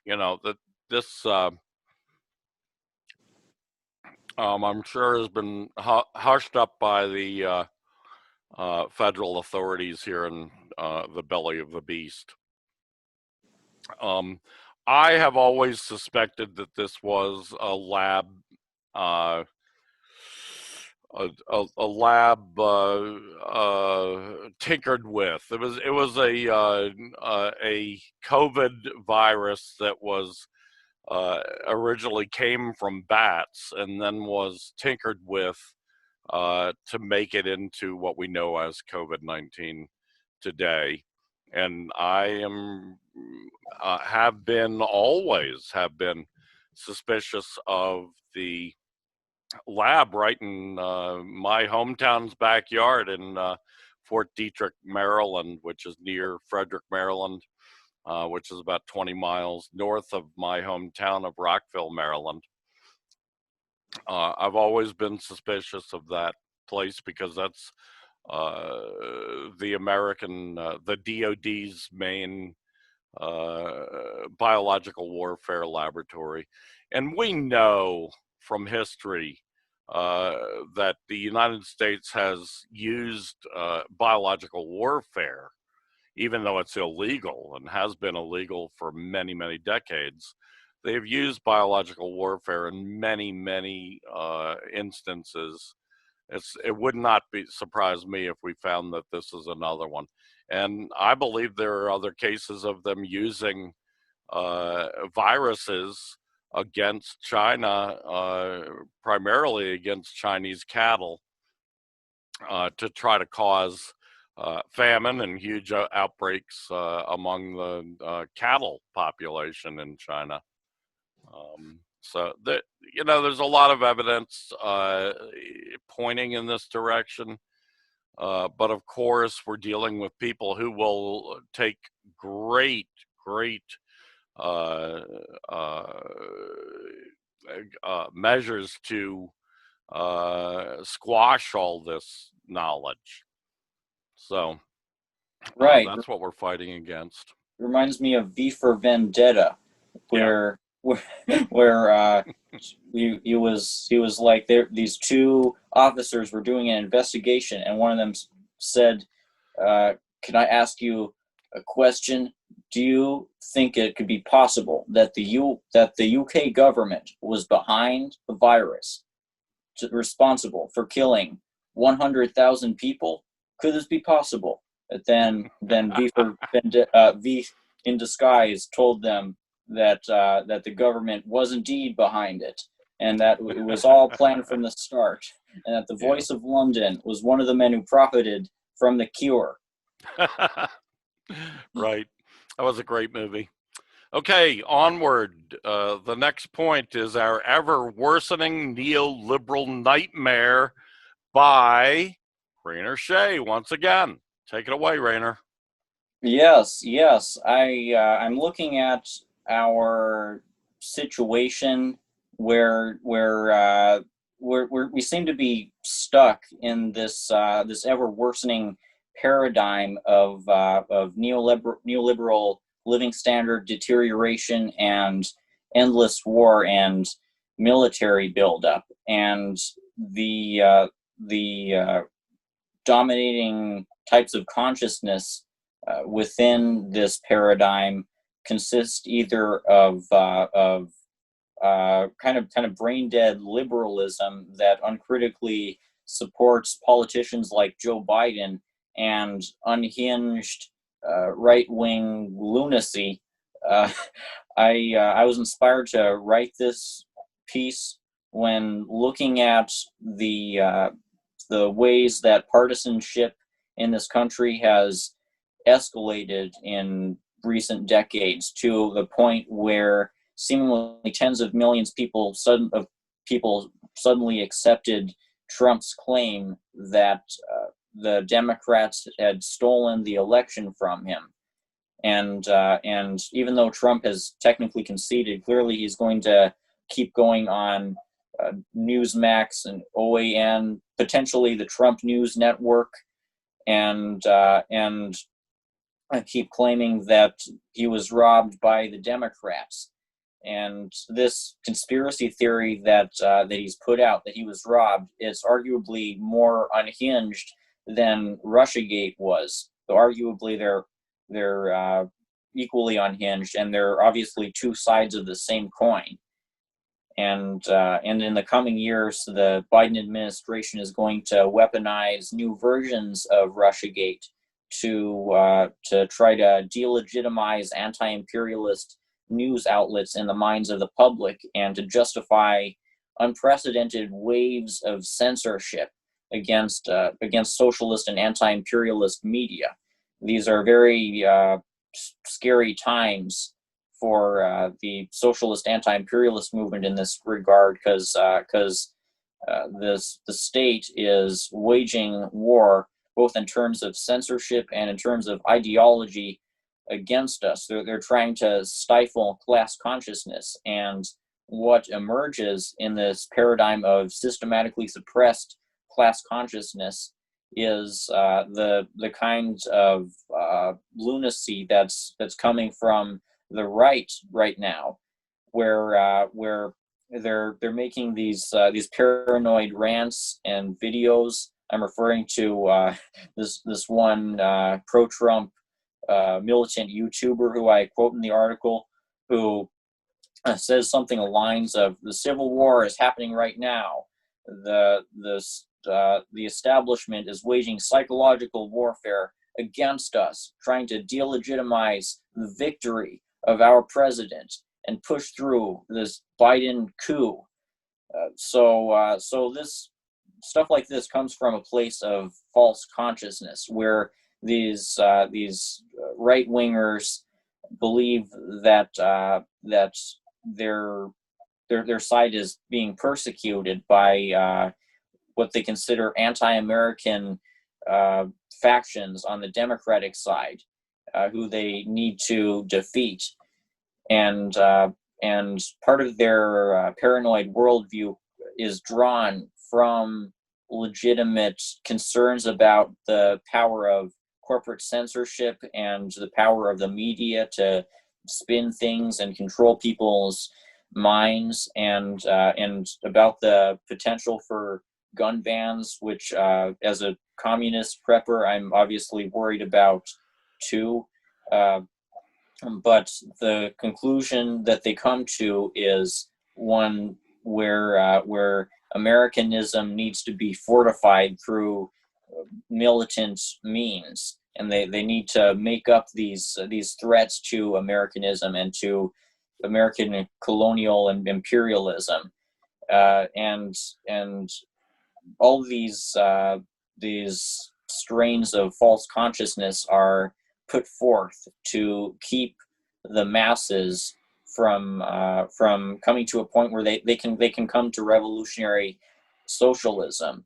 that this I'm sure has been hushed up by the federal authorities here in the belly of the beast. I have always suspected that this was a lab, tinkered with. It was a COVID virus that was originally came from bats and then was tinkered with to make it into what we know as COVID-19 today. And I am always have been suspicious of the lab right in my hometown's backyard in Fort Detrick, Maryland, which is near Frederick, Maryland, which is about 20 miles north of my hometown of Rockville, Maryland. I've always been suspicious of that place because that's the DOD's main biological warfare laboratory. And we know from history that the United States has used biological warfare, even though it's illegal and has been illegal for many, many decades. They've used biological warfare in many, many instances. It would not surprise me if we found that this is another one. And I believe there are other cases of them using viruses against China, primarily against Chinese cattle, to try to cause famine and huge outbreaks among the cattle population in China. So that, there's a lot of evidence pointing in this direction. But of course, we're dealing with people who will take great measures to squash all this knowledge. So right, that's what we're fighting against. Reminds me of V for Vendetta, where he was like, these two officers were doing an investigation, and one of them said, "Can I ask you a question? Do you think it could be possible that the UK government was behind the virus, responsible for killing 100,000 people? Could this be possible?" But then V in disguise told them that the government was indeed behind it, and that it was all planned from the start, and that the voice of London was one of the men who profited from the cure. Right. That was a great movie. Okay, onward. The next point is our ever-worsening neoliberal nightmare by Rainer Shea once again. Take it away, Rainer. Yes. I'm looking at our situation where we seem to be stuck in this this ever worsening paradigm of neoliberal living standard deterioration and endless war and military buildup, and the dominating types of consciousness within this paradigm consist either of kind of brain dead liberalism that uncritically supports politicians like Joe Biden, and unhinged right wing lunacy. Uh, I was inspired to write this piece when looking at the ways that partisanship in this country has escalated in recent decades to the point where seemingly tens of millions of people suddenly accepted Trump's claim that the Democrats had stolen the election from him. And even though Trump has technically conceded, clearly he's going to keep going on Newsmax and OAN, potentially the Trump News Network, and keep claiming that he was robbed by the Democrats. And this conspiracy theory that he's put out, that he was robbed, is arguably more unhinged than Russiagate was. So arguably they're equally unhinged, and they're obviously two sides of the same coin. And in the coming years, the Biden administration is going to weaponize new versions of Russiagate to try to delegitimize anti-imperialist news outlets in the minds of the public, and to justify unprecedented waves of censorship against socialist and anti-imperialist media. These are very scary times for the socialist anti-imperialist movement in this regard, because the state is waging war both in terms of censorship and in terms of ideology against us. They're trying to stifle class consciousness, and what emerges in this paradigm of systematically suppressed class consciousness is the kind of lunacy that's coming from the right now, where they're making these paranoid rants and videos. I'm referring to this one pro-Trump militant YouTuber who I quote in the article, who says something along the lines of, "The Civil War is happening right now. The establishment is waging psychological warfare against us, trying to delegitimize the victory of our president and push through this Biden coup." So this stuff like this comes from a place of false consciousness, where these right wingers believe that their side is being persecuted by what they consider anti-American factions on the Democratic side, who they need to defeat, and part of their paranoid worldview is drawn from legitimate concerns about the power of corporate censorship and the power of the media to spin things and control people's minds, and about the potential for gun bans, which as a communist prepper, I'm obviously worried about too. But the conclusion that they come to is one where Americanism needs to be fortified through militant means, and they need to make up these threats to Americanism and to American colonial and imperialism, and all these strains of false consciousness are put forth to keep the masses from coming to a point where they can come to revolutionary socialism.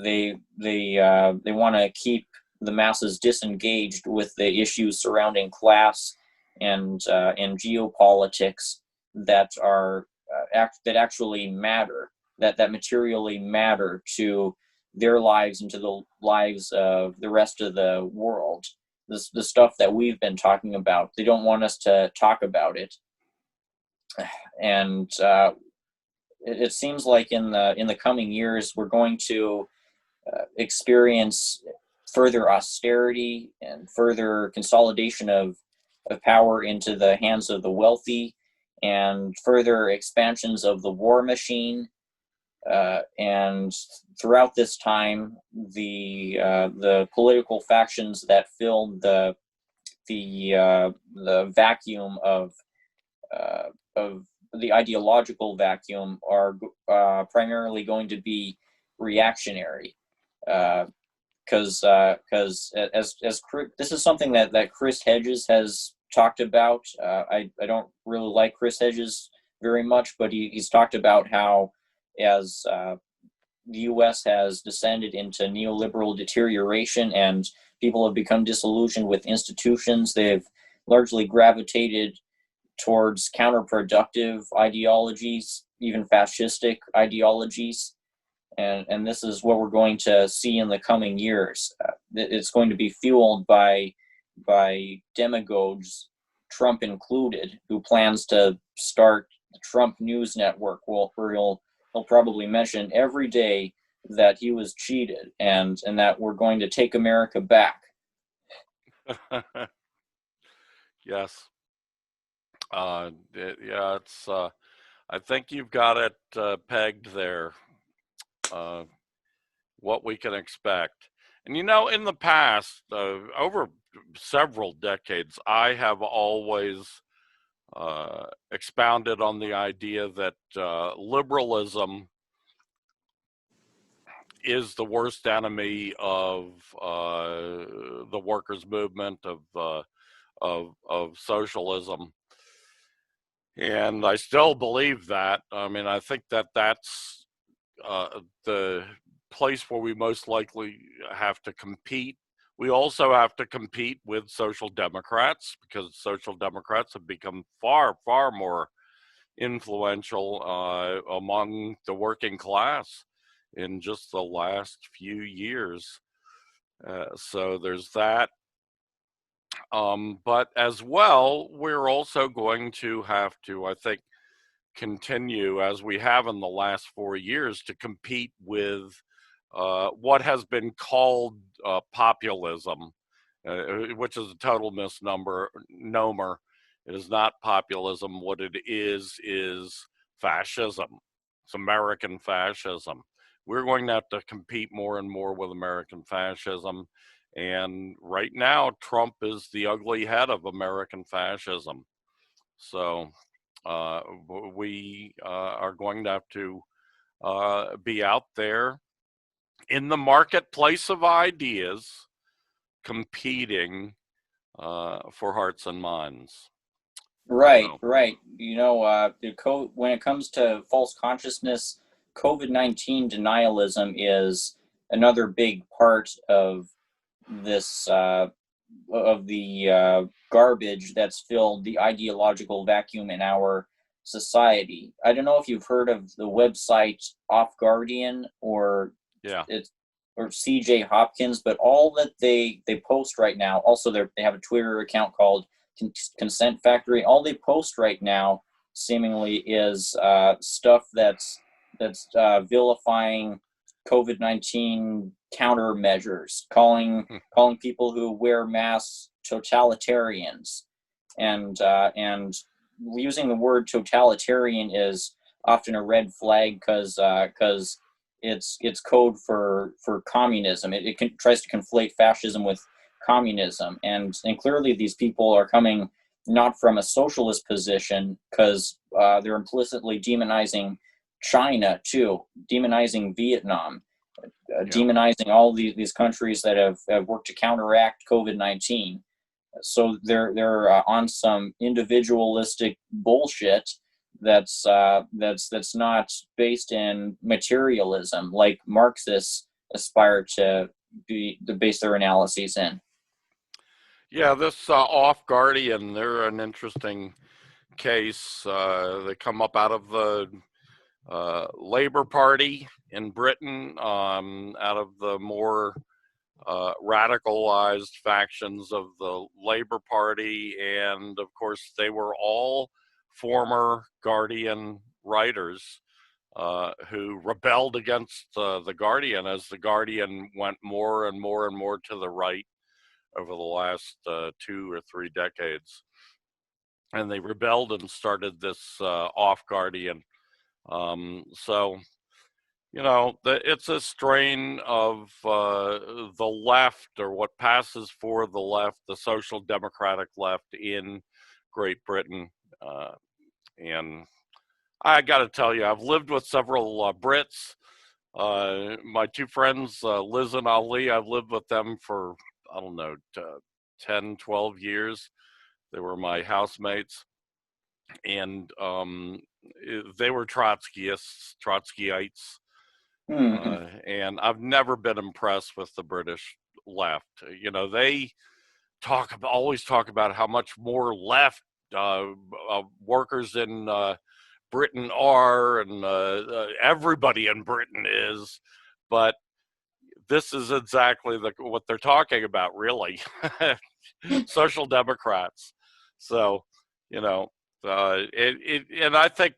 They want to keep the masses disengaged with the issues surrounding class and geopolitics that actually matter, that materially matter to their lives and to the lives of the rest of the world. The stuff that we've been talking about, they don't want us to talk about it. And it seems like in the coming years, we're going to experience further austerity and further consolidation of power into the hands of the wealthy, and further expansions of the war machine. And throughout this time, the political factions that filled the vacuum of the ideological vacuum are primarily going to be reactionary. Because as this is something that Chris Hedges has talked about. I don't really like Chris Hedges very much, but he's talked about how as the U.S. has descended into neoliberal deterioration and people have become disillusioned with institutions, they've largely gravitated towards counterproductive ideologies, even fascistic ideologies. And this is what we're going to see in the coming years. It's going to be fueled by demagogues, Trump included, who plans to start the Trump News Network, where he'll probably mention every day that he was cheated and that we're going to take America back. Yes. It's. I think you've got it pegged there. What we can expect, and in the past, over several decades, I have always expounded on the idea that liberalism is the worst enemy of the workers' movement, of socialism. And I still believe that. I mean, I think that that's the place where we most likely have to compete. We also have to compete with social democrats, because social democrats have become far, far more influential among the working class in just the last few years. So there's that. But as well, we're also going to have to, I think, continue, as we have in the last 4 years, to compete with what has been called populism, which is a total misnomer. It is not populism. What it is fascism. It's American fascism. We're going to have to compete more and more with American fascism. And right now, Trump is the ugly head of American fascism. So we are going to have to be out there in the marketplace of ideas, competing for hearts and minds. Right. When it comes to false consciousness, COVID-19 denialism is another big part of this of the garbage that's filled the ideological vacuum in our society. I don't know if you've heard of the website Off Guardian or CJ Hopkins, but all that they post right now, also they have a Twitter account called Consent Factory. All they post right now seemingly is stuff that's vilifying COVID-19 countermeasures, calling people who wear masks totalitarians, and using the word totalitarian is often a red flag because it's code for communism. It tries to conflate fascism with communism, and clearly these people are coming not from a socialist position, because they're implicitly demonizing China too, demonizing Vietnam, demonizing all these countries that have worked to counteract COVID-19. So they're on some individualistic bullshit that's not based in materialism, like Marxists aspire to base their analyses in. Yeah, this Off Guardian, they're an interesting case. They come up out of the Labour Party in Britain, out of the more radicalized factions of the Labour Party, and of course they were all former Guardian writers who rebelled against the Guardian as the Guardian went more and more and more to the right over the last 2 or 3 decades. And they rebelled and started this off Guardian. So, you know, it's a strain of the left, or what passes for the left, the social democratic left in Great Britain. And I got to tell you, I've lived with several Brits. My 2 friends, Liz and Ali, I've lived with them for, I don't know, 10, 12 years. They were my housemates. And they were Trotskyites. And I've never been impressed with the British left. You know, they always talk about how much more left workers in Britain are, and everybody in Britain is, but this is exactly what they're talking about, really. Social Democrats. So, you know, and I think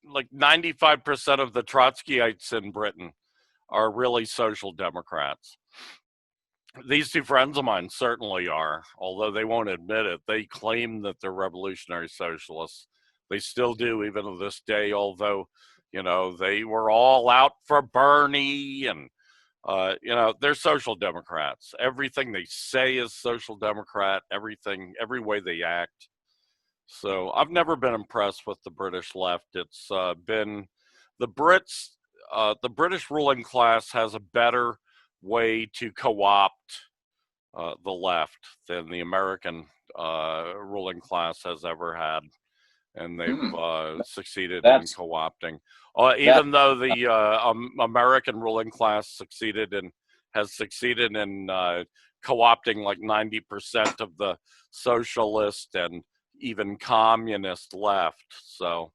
like 95% of the Trotskyites in Britain are really social democrats. These 2 friends of mine certainly are, although they won't admit it. They claim that they're revolutionary socialists. They still do, even to this day, although, you know, they were all out for Bernie, and, you know, they're social democrats. Everything they say is social democrat, every way they act. So I've never been impressed with the British left. It's been the Brits, the British ruling class has a better way to co-opt the left than the American ruling class has ever had. And they've succeeded in co-opting. Even though the American ruling class has succeeded in co-opting like 90% of the socialist and even communist left. So,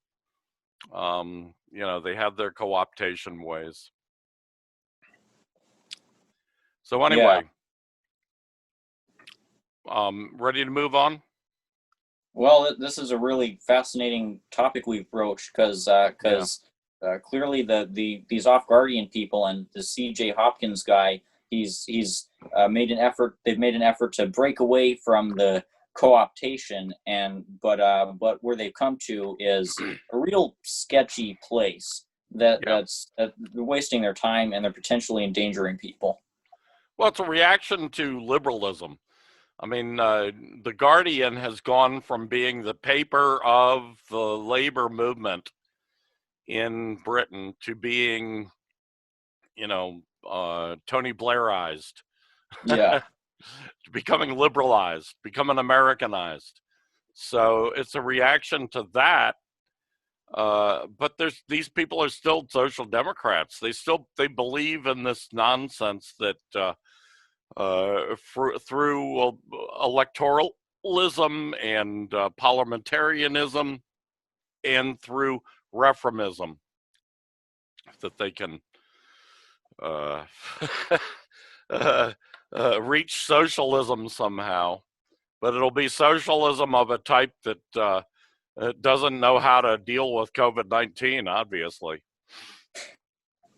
you know, they have their co-optation ways. So anyway, ready to move on? Well, this is a really fascinating topic we've broached, because clearly these off Guardian people and the C.J. Hopkins guy, he's made an effort. They've made an effort to break away from the co-optation, but where they've come to is a real sketchy place that's they're wasting their time, and they're potentially endangering people. Well, it's a reaction to liberalism. I mean, The Guardian has gone from being the paper of the labor movement in Britain to being, you know, Tony Blairized. Yeah. Becoming liberalized, becoming Americanized. So it's a reaction to that. But these people are still social democrats. They believe in this nonsense that through electoralism and parliamentarianism and through reformism that they can reach socialism somehow. But it'll be socialism of a type that doesn't know how to deal with COVID-19, obviously.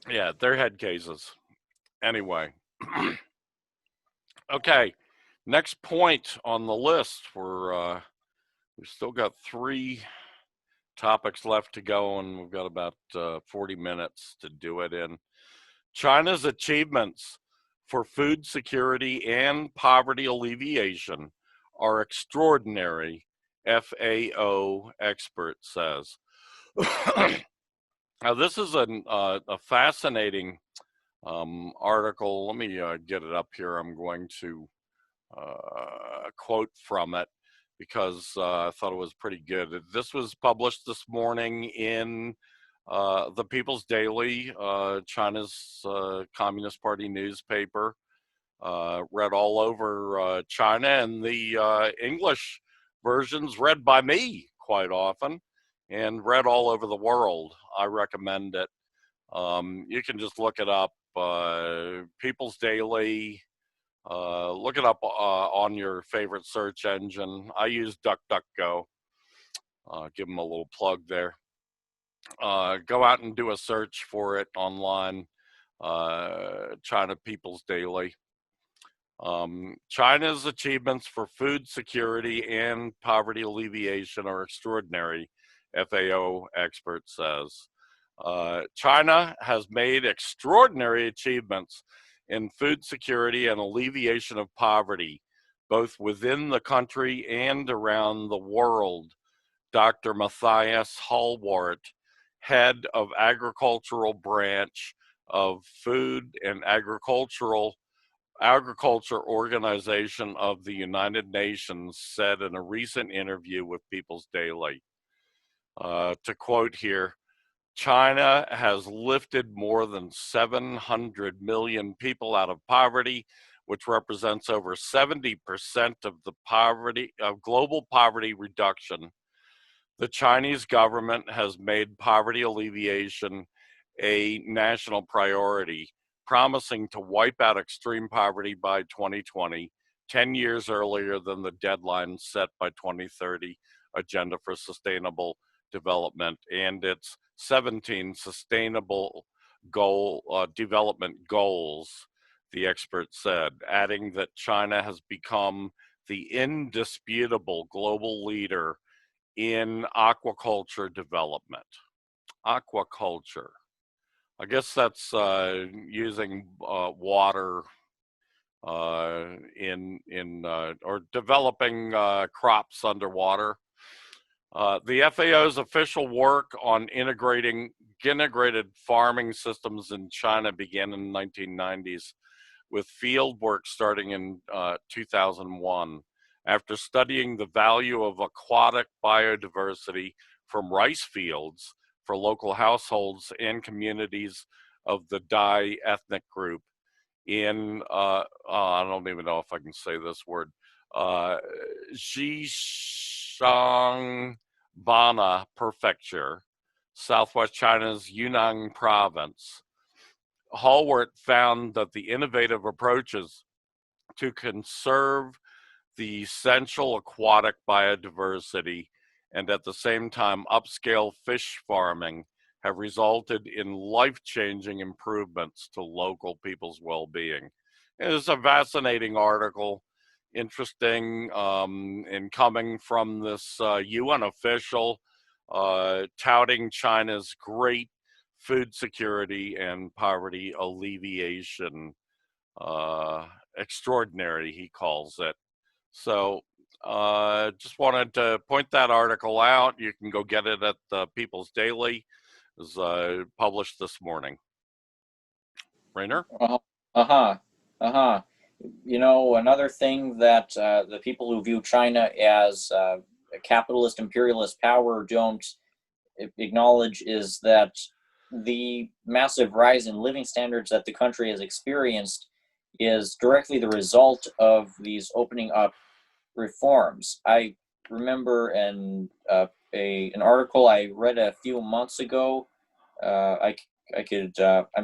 Yeah, they're head cases. Anyway. Okay, next point on the list. We've still got 3 topics left to go, and we've got about 40 minutes to do it in. China's achievements for food security and poverty alleviation are extraordinary, FAO expert says. Now, this is a fascinating article. Let me get it up here. I'm going to quote from it because I thought it was pretty good. This was published this morning in the People's Daily, China's Communist Party newspaper, read all over China, and the English versions read by me quite often. and read all over the world. I recommend it. You can just look it up, People's Daily. Look it up on your favorite search engine. I use DuckDuckGo. Give them a little plug there. Go out and do a search for it online. China People's Daily. China's achievements for food security and poverty alleviation are extraordinary, FAO expert says. China has made extraordinary achievements in food security and alleviation of poverty, both within the country and around the world. Dr. Matthias Hallwart, head of agricultural branch of Food and Agriculture Organization of the United Nations, said in a recent interview with People's Daily. To quote here, China has lifted more than 700 million people out of poverty, which represents over 70% of the global poverty reduction. The Chinese government has made poverty alleviation a national priority, promising to wipe out extreme poverty by 2020, 10 years earlier than the deadline set by 2030 Agenda for Sustainable Development and its 17 sustainable development goals, the expert said, adding that China has become the indisputable global leader in aquaculture development. Aquaculture. I guess that's using water or developing crops underwater. The FAO's official work on integrated farming systems in China began in the 1990s, with field work starting in 2001. After studying the value of aquatic biodiversity from rice fields for local households and communities of the Dai ethnic group in, I don't even know if I can say this word, Xishangbana Prefecture, southwest China's Yunnan province. Hallwart found that the innovative approaches to conserve the essential aquatic biodiversity and at the same time upscale fish farming have resulted in life-changing improvements to local people's well-being. It is a fascinating article, interesting, and coming from this UN official touting China's great food security and poverty alleviation. Extraordinary, he calls it. So just wanted to point that article out. You can go get it at the People's Daily. It was published this morning. Rainer? You know, another thing that the people who view China as a capitalist imperialist power don't acknowledge is that the massive rise in living standards that the country has experienced is directly the result of these opening up reforms. I remember an article I read a few months ago. I'm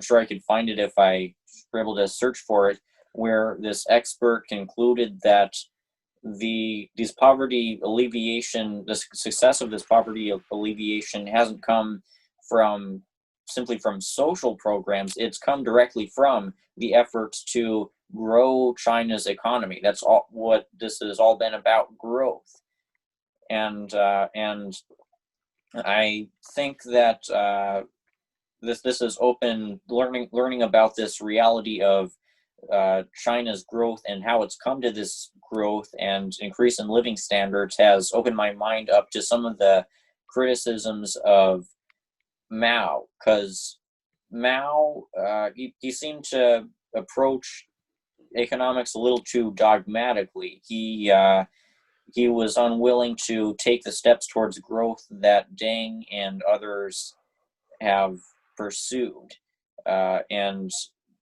sure I could find it if I were able to search for it, where this expert concluded that the success of this poverty alleviation hasn't come simply from social programs. It's come directly from the efforts to grow China's economy. That's all what this has all been about, growth. And I think that this is open learning about this reality of China's growth and how it's come to this growth and increase in living standards has opened my mind up to some of the criticisms of Mao, because Mao, he seemed to approach economics a little too dogmatically. He was unwilling to take the steps towards growth that Deng and others have pursued, and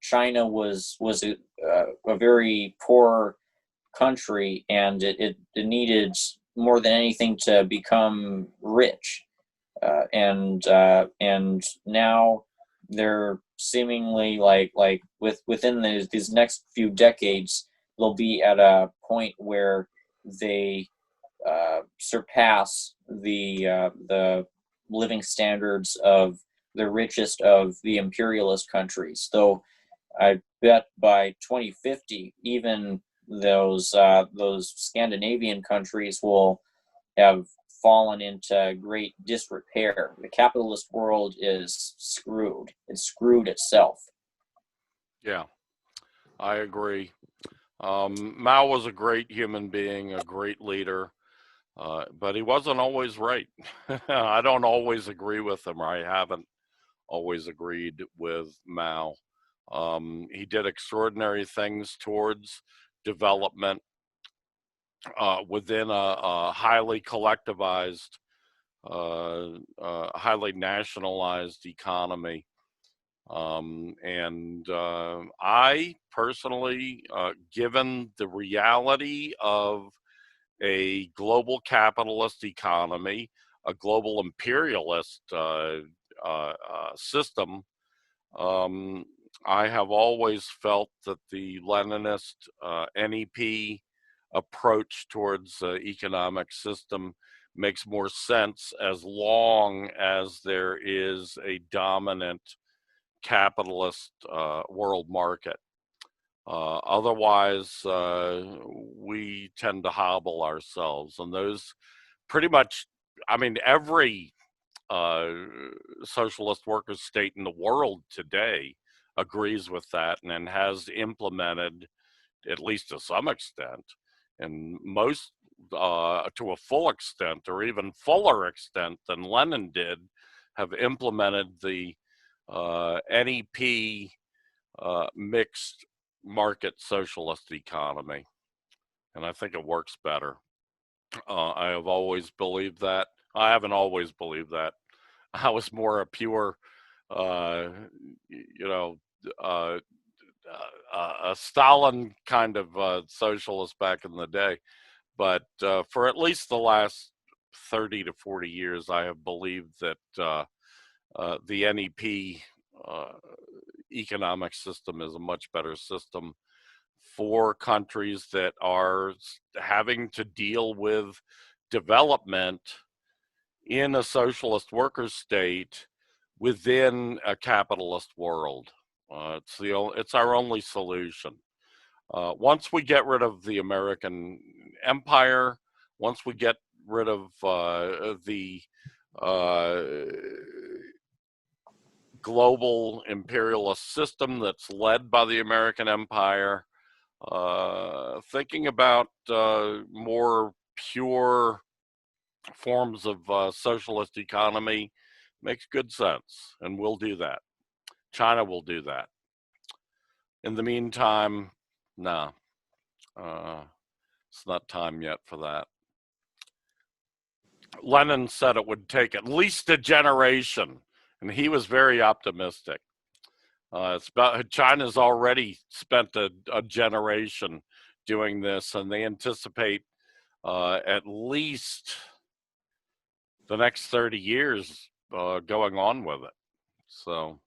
China was a very poor country, and it needed more than anything to become rich. and now they're seemingly like within these next few decades, they'll be at a point where they surpass the living standards of the richest of the imperialist countries. Though I bet by 2050, even those Scandinavian countries will have fallen into great disrepair. The capitalist world is screwed. It's screwed itself. Yeah, I agree. Mao was a great human being, a great leader, but he wasn't always right. I don't always agree with him, or I haven't always agreed with Mao. He did extraordinary things towards development within a highly collectivized, highly nationalized economy. And I personally, given the reality of a global capitalist economy, a global imperialist system, I have always felt that the Leninist NEP approach towards economic system makes more sense as long as there is a dominant capitalist world market. Otherwise, we tend to hobble ourselves, and those pretty much, I mean, every socialist workers state in the world today agrees with that and has implemented, at least to some extent, and most to a full extent, or even fuller extent than Lenin did, have implemented the NEP mixed market socialist economy. And I think it works better. I have always believed that. I haven't always believed that. I was more a pure, a Stalin kind of socialist back in the day. But for at least the last 30 to 40 years, I have believed that the NEP economic system is a much better system for countries that are having to deal with development in a socialist worker state within a capitalist world. It's our only solution. Once we get rid of the American empire, once we get rid of the global imperialist system that's led by the American empire, thinking about more pure forms of socialist economy makes good sense, and we'll do that. China will do that. In the meantime, no, it's not time yet for that. Lenin said it would take at least a generation, and he was very optimistic. China's already spent a generation doing this, and they anticipate at least the next 30 years going on with it. So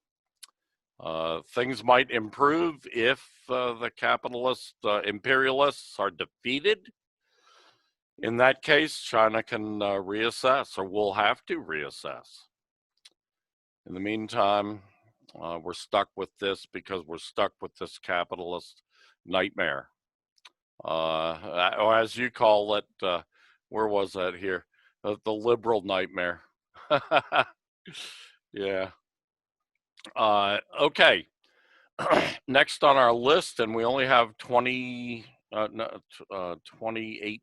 things might improve if the capitalist imperialists are defeated. In that case, China can reassess, or will have to reassess. In the meantime, we're stuck with this because we're stuck with this capitalist nightmare. Or as you call it, where was that here? The liberal nightmare. Yeah. Okay. Next on our list, and we only have 28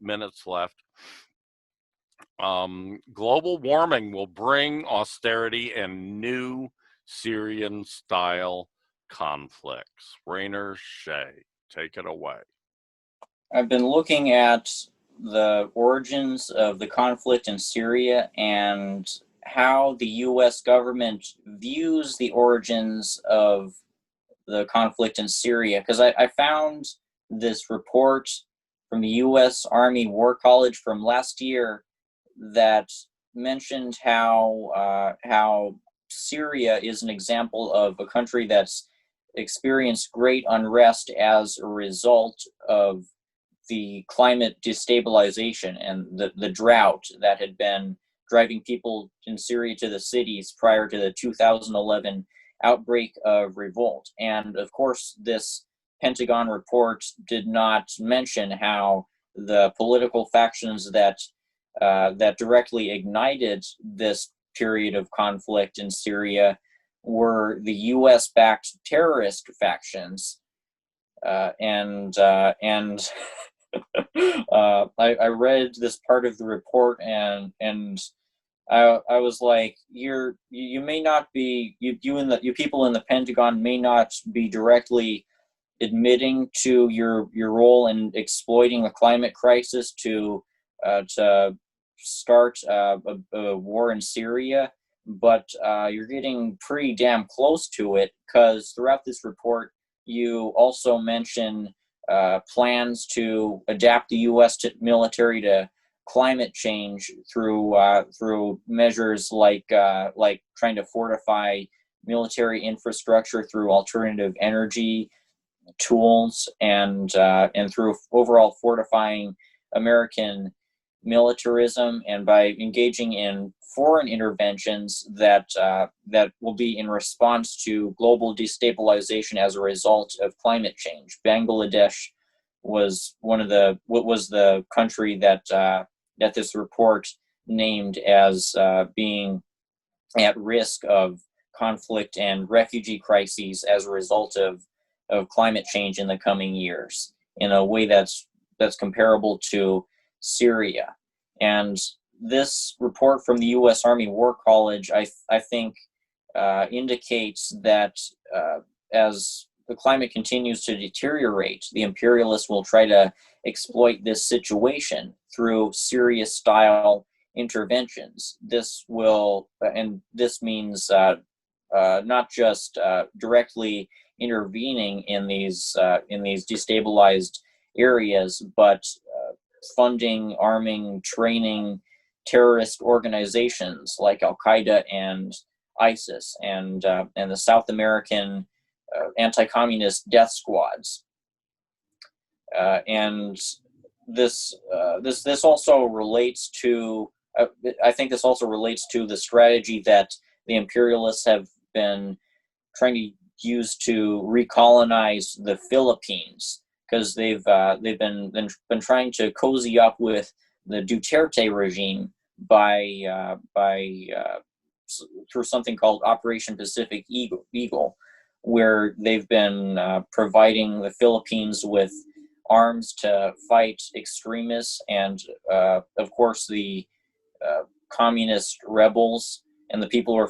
minutes left. Global warming will bring austerity and new Syrian-style conflicts. Rainer Shea, take it away. I've been looking at the origins of the conflict in Syria and how the U.S. government views the origins of the conflict in Syria, because I found this report from the U.S. Army War College from last year that mentioned how Syria is an example of a country that's experienced great unrest as a result of the climate destabilization and the drought that had been driving people in Syria to the cities prior to the 2011 outbreak of revolt. And of course, this Pentagon report did not mention how the political factions that directly ignited this period of conflict in Syria were the U.S.-backed terrorist factions, and I read this part of the report, and I was like, you may not be, you people in the Pentagon may not be directly admitting to your role in exploiting the climate crisis to start a war in Syria, but you're getting pretty damn close to it, because throughout this report you also mention plans to adapt the U.S. military to climate change through measures like trying to fortify military infrastructure through alternative energy tools, and through overall fortifying American militarism, and by engaging in foreign interventions that will be in response to global destabilization as a result of climate change. Bangladesh was the country that this report named as being at risk of conflict and refugee crises as a result of climate change in the coming years, in a way that's comparable to Syria. And this report from the U.S. Army War College, I think, indicates that as the climate continues to deteriorate, the imperialists will try to exploit this situation through Syria-style interventions. This means not just directly intervening in these destabilized areas, but funding, arming, training terrorist organizations like Al Qaeda and ISIS, and the South American anti-communist death squads. And this also relates to, I think this also relates to the strategy that the imperialists have been trying to use to recolonize the Philippines, because they've been trying to cozy up with the Duterte regime by through something called Operation Pacific Eagle, where they've been providing the Philippines with arms to fight extremists, and of course the communist rebels and the people who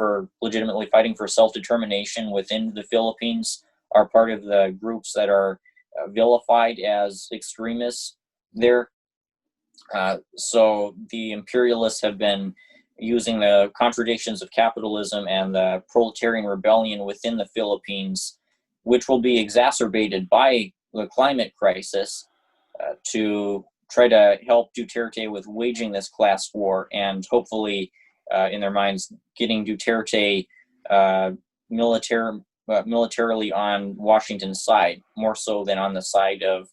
are legitimately fighting for self-determination within the Philippines are part of the groups that are vilified as extremists there. So the imperialists have been using the contradictions of capitalism and the proletarian rebellion within the Philippines, which will be exacerbated by the climate crisis, to try to help Duterte with waging this class war, and hopefully, in their minds, getting Duterte militarily on Washington's side, more so than on the side of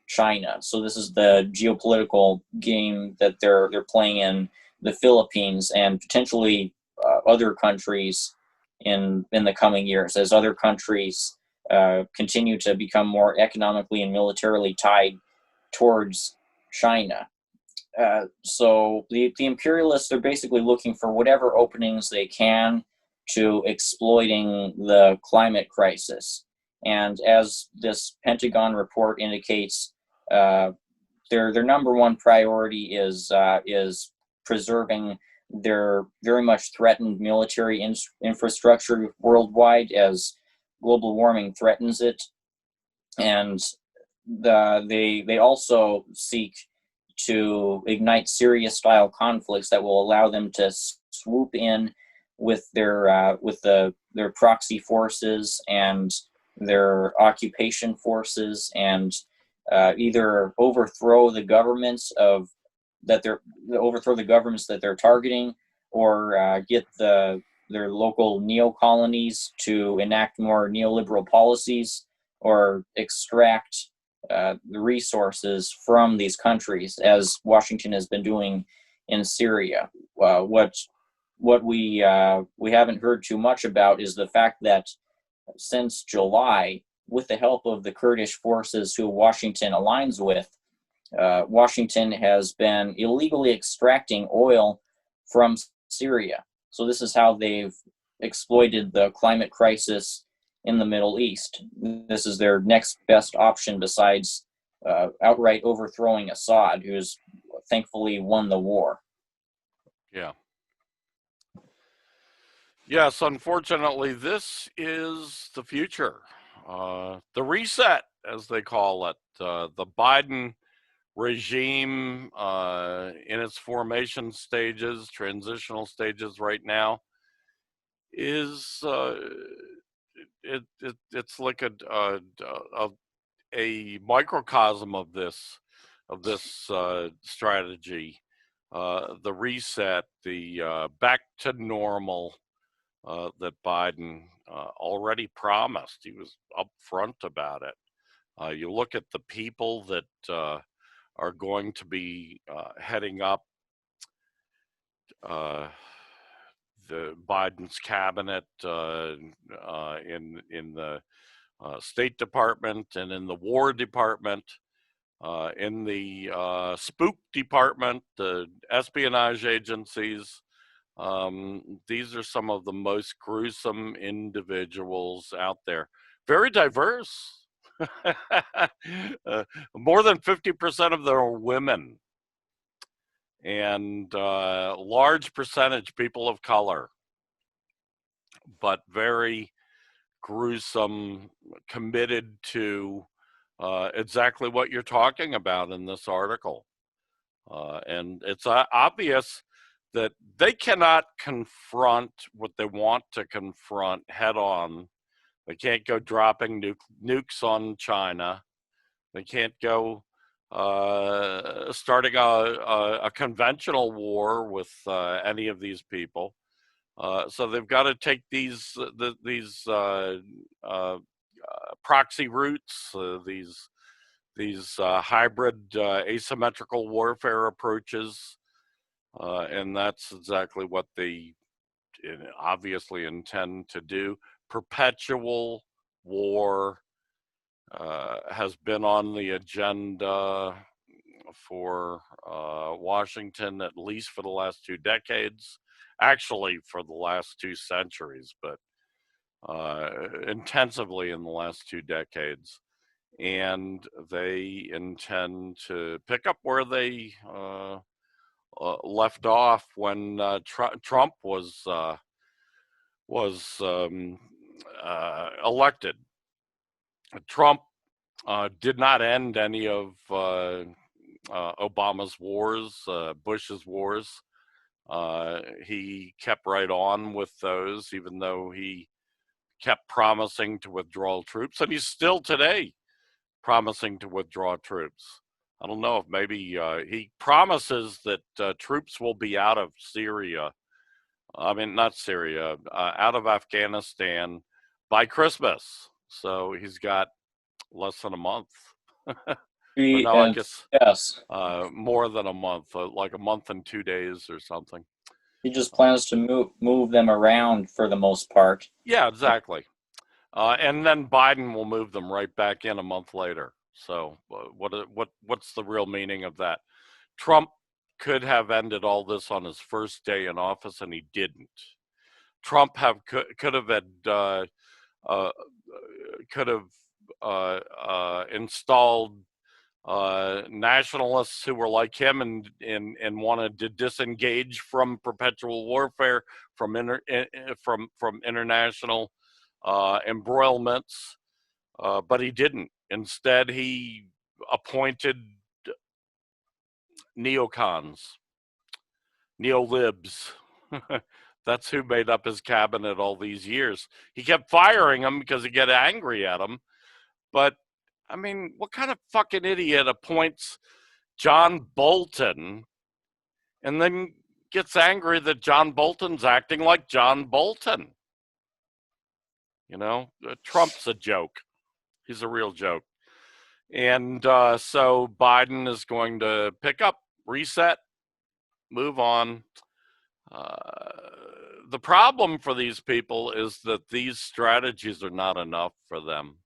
China. So this is the geopolitical game that they're playing in the Philippines, and potentially other countries in the coming years, as other countries continue to become more economically and militarily tied towards China. So the imperialists are basically looking for whatever openings they can to exploiting the climate crisis. And as this Pentagon report indicates, their number one priority is preserving their very much threatened military infrastructure worldwide, as global warming threatens it. And they also seek to ignite Syria-style conflicts that will allow them to swoop in with their proxy forces and their occupation forces, and either overthrow the governments of that they're overthrow the governments that they're targeting, or get their local neo-colonies to enact more neoliberal policies, or extract the resources from these countries, as Washington has been doing in Syria. What we haven't heard too much about is the fact that since July, with the help of the Kurdish forces who Washington aligns with, Washington has been illegally extracting oil from Syria. So this is how they've exploited the climate crisis in the Middle East. This is their next best option besides outright overthrowing Assad, who's thankfully won the war. Yeah. Yes, unfortunately, this is the future. The reset, as they call it, the Biden regime in its formation stages, transitional stages right now, is it's like a microcosm of this strategy, the reset, the back to normal that Biden already promised. He was upfront about it. You look at the people that are going to be heading up the Biden's cabinet in the State Department and in the War Department, in the spook department, the espionage agencies. These are some of the most gruesome individuals out there. Very diverse. More than 50% of them are women, and large percentage people of color, but very gruesome, committed to exactly what you're talking about in this article. And it's obvious that they cannot confront what they want to confront head on. They can't go dropping nukes on China. They can't go starting a conventional war with any of these people. So they've got to take these proxy routes, these hybrid asymmetrical warfare approaches, and that's exactly what they obviously intend to do. Perpetual war has been on the agenda for Washington, at least for the last 2 decades, actually for the last 2 centuries, but intensively in the last 2 decades. And they intend to pick up where they left off when Trump was elected. Trump did not end any of Obama's wars, Bush's wars. He kept right on with those, even though he kept promising to withdraw troops, and he's still today promising to withdraw troops. I don't know if maybe he promises that troops will be out of Syria. I mean, not Syria, out of Afghanistan by Christmas. So he's got less than a month. No, I guess yes, more than a month, like a month and 2 days or something. he just plans to move them around for the most part. Yeah, exactly. And then Biden will move them right back in a month later. So what's the real meaning of that? Trump could have ended all this on his first day in office, and he didn't. Trump could have installed nationalists who were like him and wanted to disengage from perpetual warfare, from international embroilments, but he didn't. Instead, he appointed neocons, neolibs. That's who made up his cabinet all these years. He kept firing them because he got angry at them. But, I mean, what kind of fucking idiot appoints John Bolton and then gets angry that John Bolton's acting like John Bolton. Trump's a joke. He's a real joke. And so Biden is going to pick up, reset, move on. The problem for these people is that these strategies are not enough for them,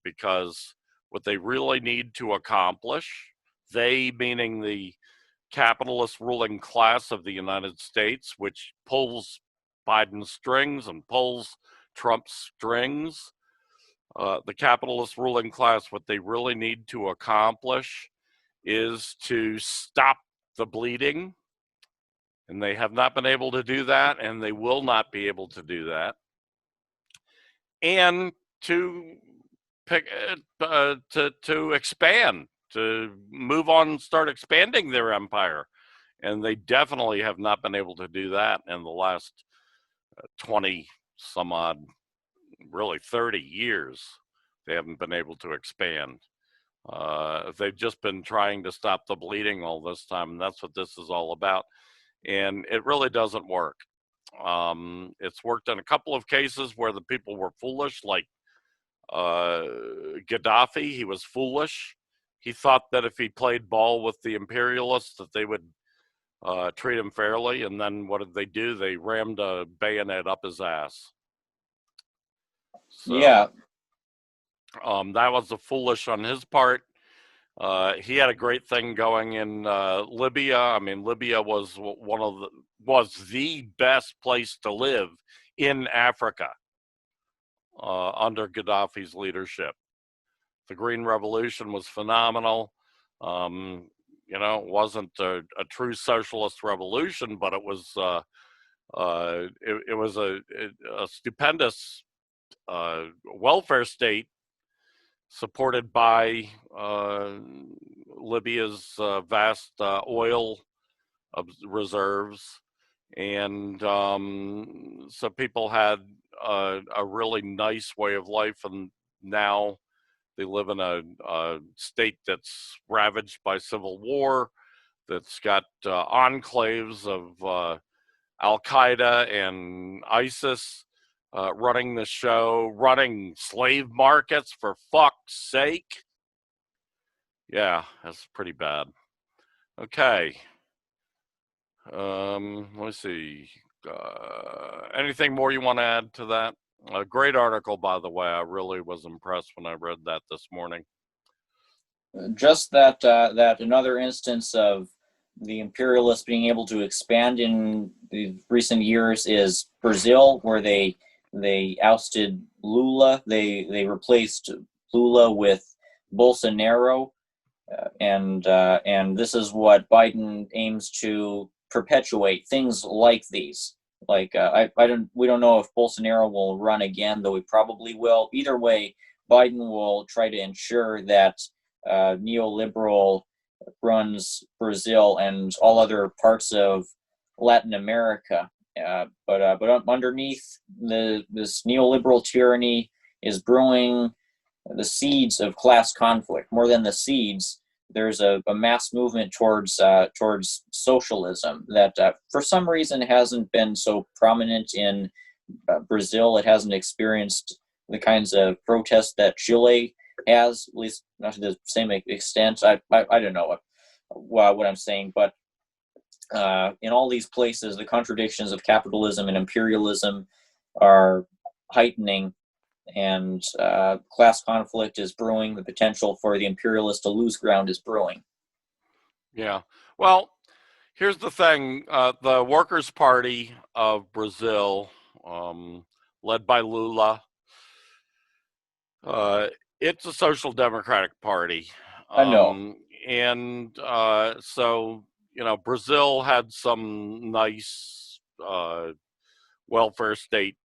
because what they really need to accomplish, they meaning the capitalist ruling class of the United States, which pulls Biden's strings and pulls Trump's strings, the capitalist ruling class, what they really need to accomplish is to stop the bleeding. And they have not been able to do that, and they will not be able to do that. And to expand, to move on and start expanding their empire. And they definitely have not been able to do that in the last 20 some odd, really 30 years. They haven't been able to expand. They've just been trying to stop the bleeding all this time, and that's what this is all about. And it really doesn't work. It's worked in a couple of cases where the people were foolish, like Gaddafi. He was foolish. He thought that if he played ball with the imperialists, that they would treat him fairly. And then what did they do? They rammed a bayonet up his ass. So, yeah. That was a foolish on his part. He had a great thing going in Libya. I mean, Libya was the best place to live in Africa under Gaddafi's leadership. The Green Revolution was phenomenal. It wasn't a true socialist revolution, but it was a stupendous welfare state supported by Libya's vast oil reserves. And so people had a really nice way of life, and now they live in a state that's ravaged by civil war, that's got enclaves of Al-Qaeda and ISIS running the show, running slave markets, for fuck's sake. Yeah, that's pretty bad. Okay. Let me see. Anything more you want to add to that? A great article, by the way. I really was impressed when I read that this morning. Just that another instance of the imperialists being able to expand in the recent years is Brazil, where they ousted Lula. They replaced Lula with Bolsonaro, and this is what Biden aims to perpetuate, things like these. Like we don't know if Bolsonaro will run again, though he probably will. Either way, Biden will try to ensure that neoliberal runs Brazil and all other parts of Latin America. But underneath this neoliberal tyranny is brewing the seeds of class conflict. More than the seeds, there's a mass movement towards socialism that for some reason hasn't been so prominent in Brazil. It hasn't experienced the kinds of protests that Chile has, at least not to the same extent. I don't know what I'm saying, but in all these places, the contradictions of capitalism and imperialism are heightening, and class conflict is brewing. The potential for the imperialists to lose ground is brewing. Yeah. Well, here's the thing. The Workers' Party of Brazil, led by Lula, it's a social democratic party. I know. And so, Brazil had some nice welfare state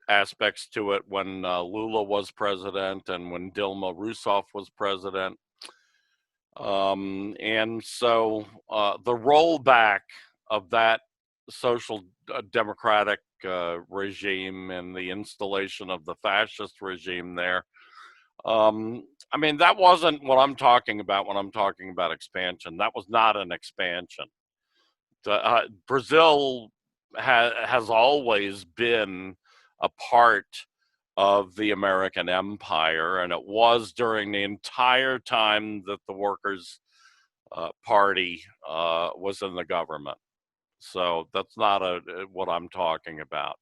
aspects to it when Lula was president and when Dilma Rousseff was president. And so the rollback of that social democratic regime and the installation of the fascist regime there, I mean, that wasn't what I'm talking about when I'm talking about expansion. That was not an expansion. Brazil has always been a part of the American empire, and it was during the entire time that the Workers' Party was in the government. So that's not what I'm talking about.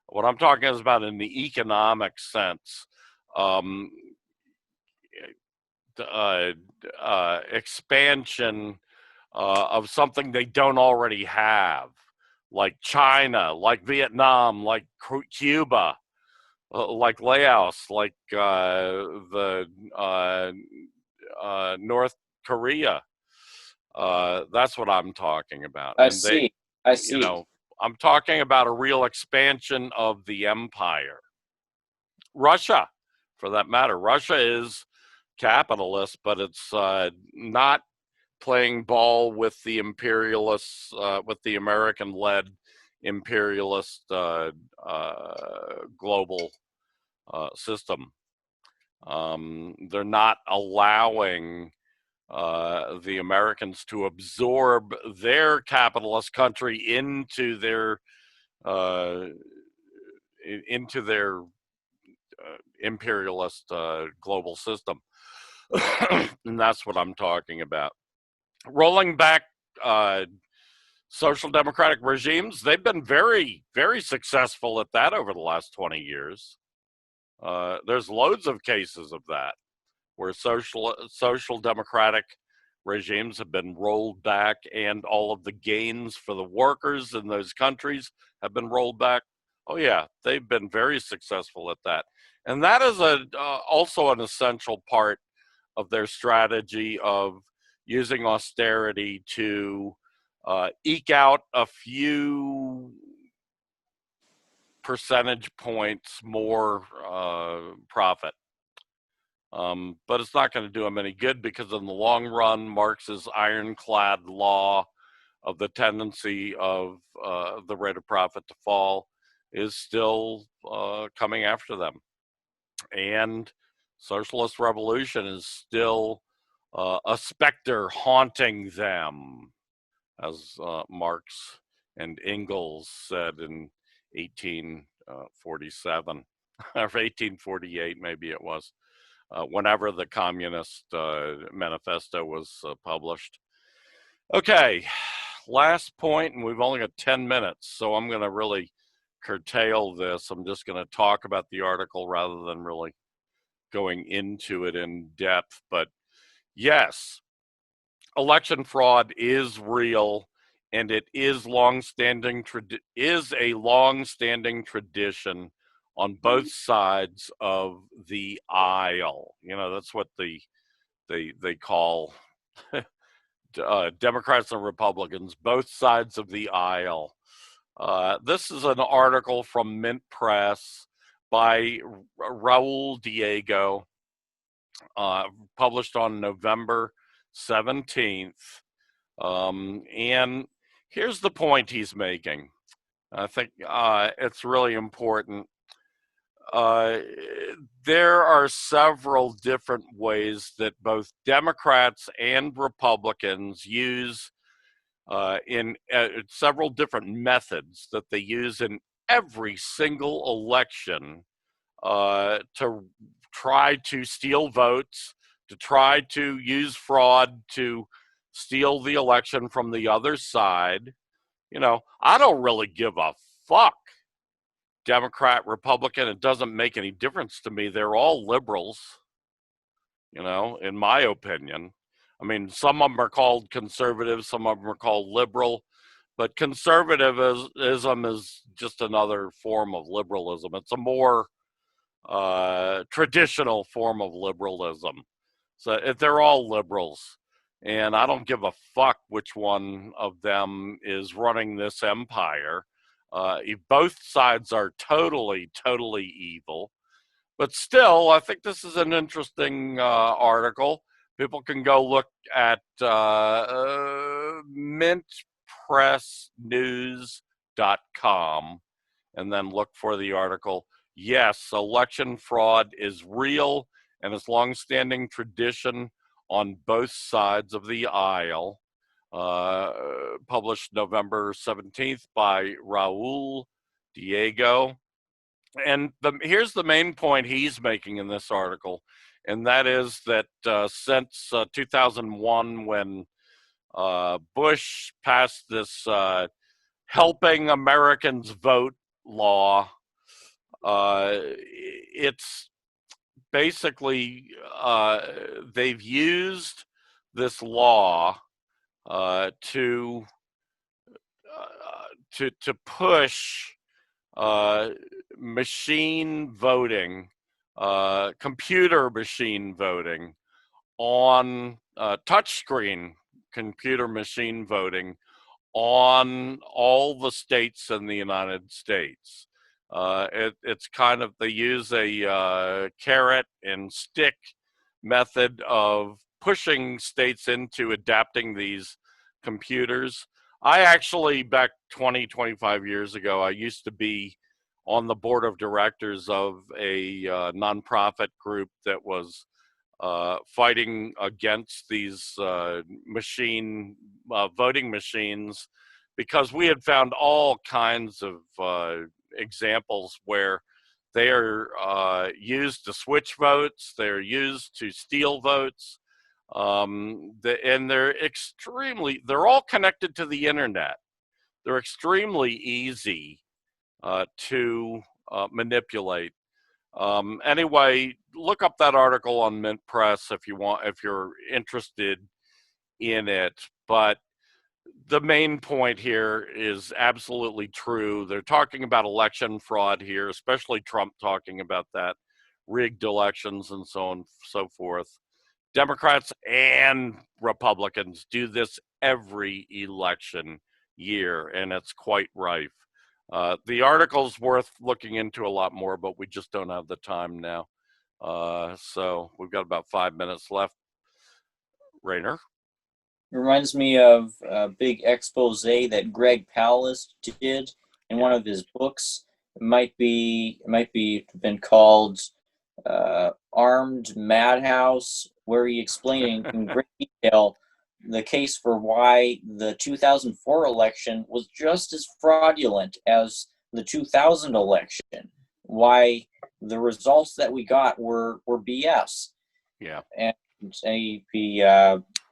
What I'm talking is about in the economic sense, expansion of something they don't already have, like China, like Vietnam, like Cuba, like Laos, like the North Korea. That's what I'm talking about. I And see. I'm talking about a real expansion of the empire. Russia, for that matter. Russia is capitalist, but it's not playing ball with the imperialists, with the American-led imperialist global system. They're not allowing the Americans to absorb their capitalist country into their imperialist global system. And that's what I'm talking about. Rolling back social democratic regimes, they've been very, very successful at that over the last 20 years. There's loads of cases of that where social democratic regimes have been rolled back, and all of the gains for the workers in those countries have been rolled back. Oh yeah, they've been very successful at that. And that is also an essential part of their strategy of using austerity to eke out a few percentage points more profit. But it's not going to do them any good, because in the long run, Marx's ironclad law of the tendency of the rate of profit to fall is still coming after them. And socialist revolution is still a specter haunting them, as Marx and Engels said in 1847 or 1848, maybe it was, whenever the Communist Manifesto was published. Okay, last point, and we've only got 10 minutes, so I'm going to really curtail this. I'm just going to talk about the article rather than really going into it in depth. But yes, election fraud is real, and it is a long-standing tradition on both sides of the aisle. You know, that's what they call Democrats and Republicans, both sides of the aisle. This is an article from Mint Press by Raul Diego, published on November 17th. And here's the point he's making. I think it's really important. There are several different ways that both Democrats and Republicans use in several different methods that they use in every single election to try to steal votes, to try to use fraud to steal the election from the other side. You know, I don't really give a fuck, Democrat, Republican. It doesn't make any difference to me. They're all liberals, you know, in my opinion. I mean, some of them are called conservative, some of them are called liberal, but conservatism is just another form of liberalism. It's a more traditional form of liberalism. So they're all liberals, and I don't give a fuck which one of them is running this empire. Both sides are totally, totally evil. But still, I think this is an interesting article. People can go look at mintpressnews.com and then look for the article. Yes, election fraud is real, and it's long-standing tradition on both sides of the aisle. published November 17th by Raul Diego. And here's the main point he's making in this article, and that is that since 2001, when Bush passed this helping Americans vote law, it's basically they've used this law to push machine voting, computer machine voting on touchscreen computer machine voting on all the states in the United States. It's kind of, they use a carrot and stick method of pushing states into adapting these computers. I actually, back 25 years ago, I used to be on the board of directors of a nonprofit group that was fighting against these voting machines, because we had found all kinds of examples where they are used to switch votes, they're used to steal votes, and they're all connected to the internet. They're extremely easy to manipulate. Anyway, look up that article on Mint Press if you're interested in it. But the main point here is absolutely true. They're talking about election fraud here, especially Trump talking about that, rigged elections and so on and so forth. Democrats and Republicans do this every election year, and it's quite rife. The article's worth looking into a lot more, but we just don't have the time now. So we've got about 5 minutes left. Rainer? It reminds me of a big expose that Greg Palast did in one of his books. It might be been called Armed Madhouse, where he explained in great detail the case for why the 2004 election was just as fraudulent as the 2000 election, why the results that we got were BS. Yeah. And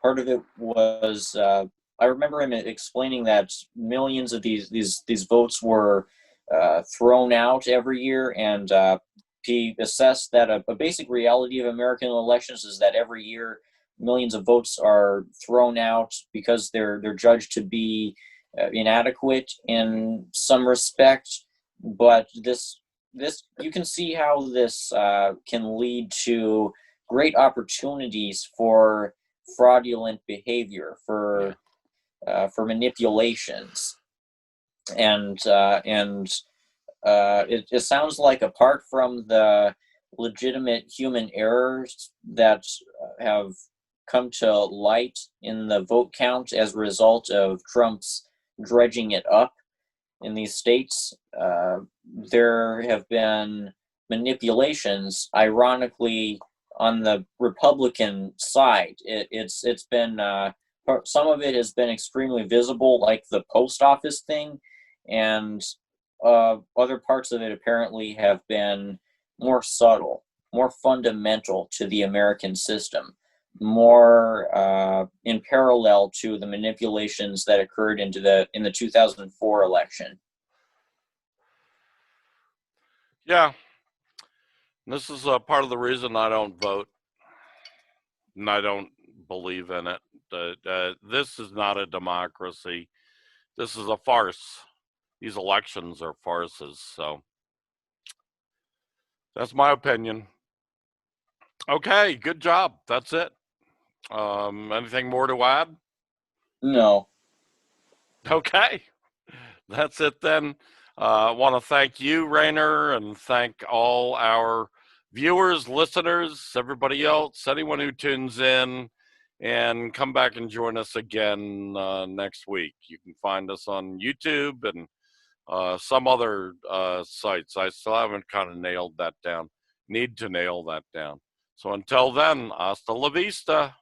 part of it was, I remember him explaining that millions of these votes were thrown out every year, and he assessed that a basic reality of American elections is that every year millions of votes are thrown out because they're judged to be inadequate in some respect. But this you can see how this can lead to great opportunities for fraudulent behavior, for manipulations, and it sounds like, apart from the legitimate human errors that have come to light in the vote count as a result of Trump's dredging it up in these states, there have been manipulations, ironically, on the Republican side. It's been some of it has been extremely visible, like the post office thing, and other parts of it apparently have been more subtle, more fundamental to the American system, more in parallel to the manipulations that occurred in the 2004 election. Yeah. This is part of the reason I don't vote, and I don't believe in it. This is not a democracy. This is a farce. These elections are farces. So that's my opinion. Okay, good job. That's it. Anything more to add? No. Okay, that's it then. I want to thank you, Rainer, and thank all our viewers, listeners, everybody else, anyone who tunes in, and come back and join us again next week. You can find us on YouTube and some other sites. I still haven't kind of nailed that down. Need to nail that down. So until then, hasta la vista.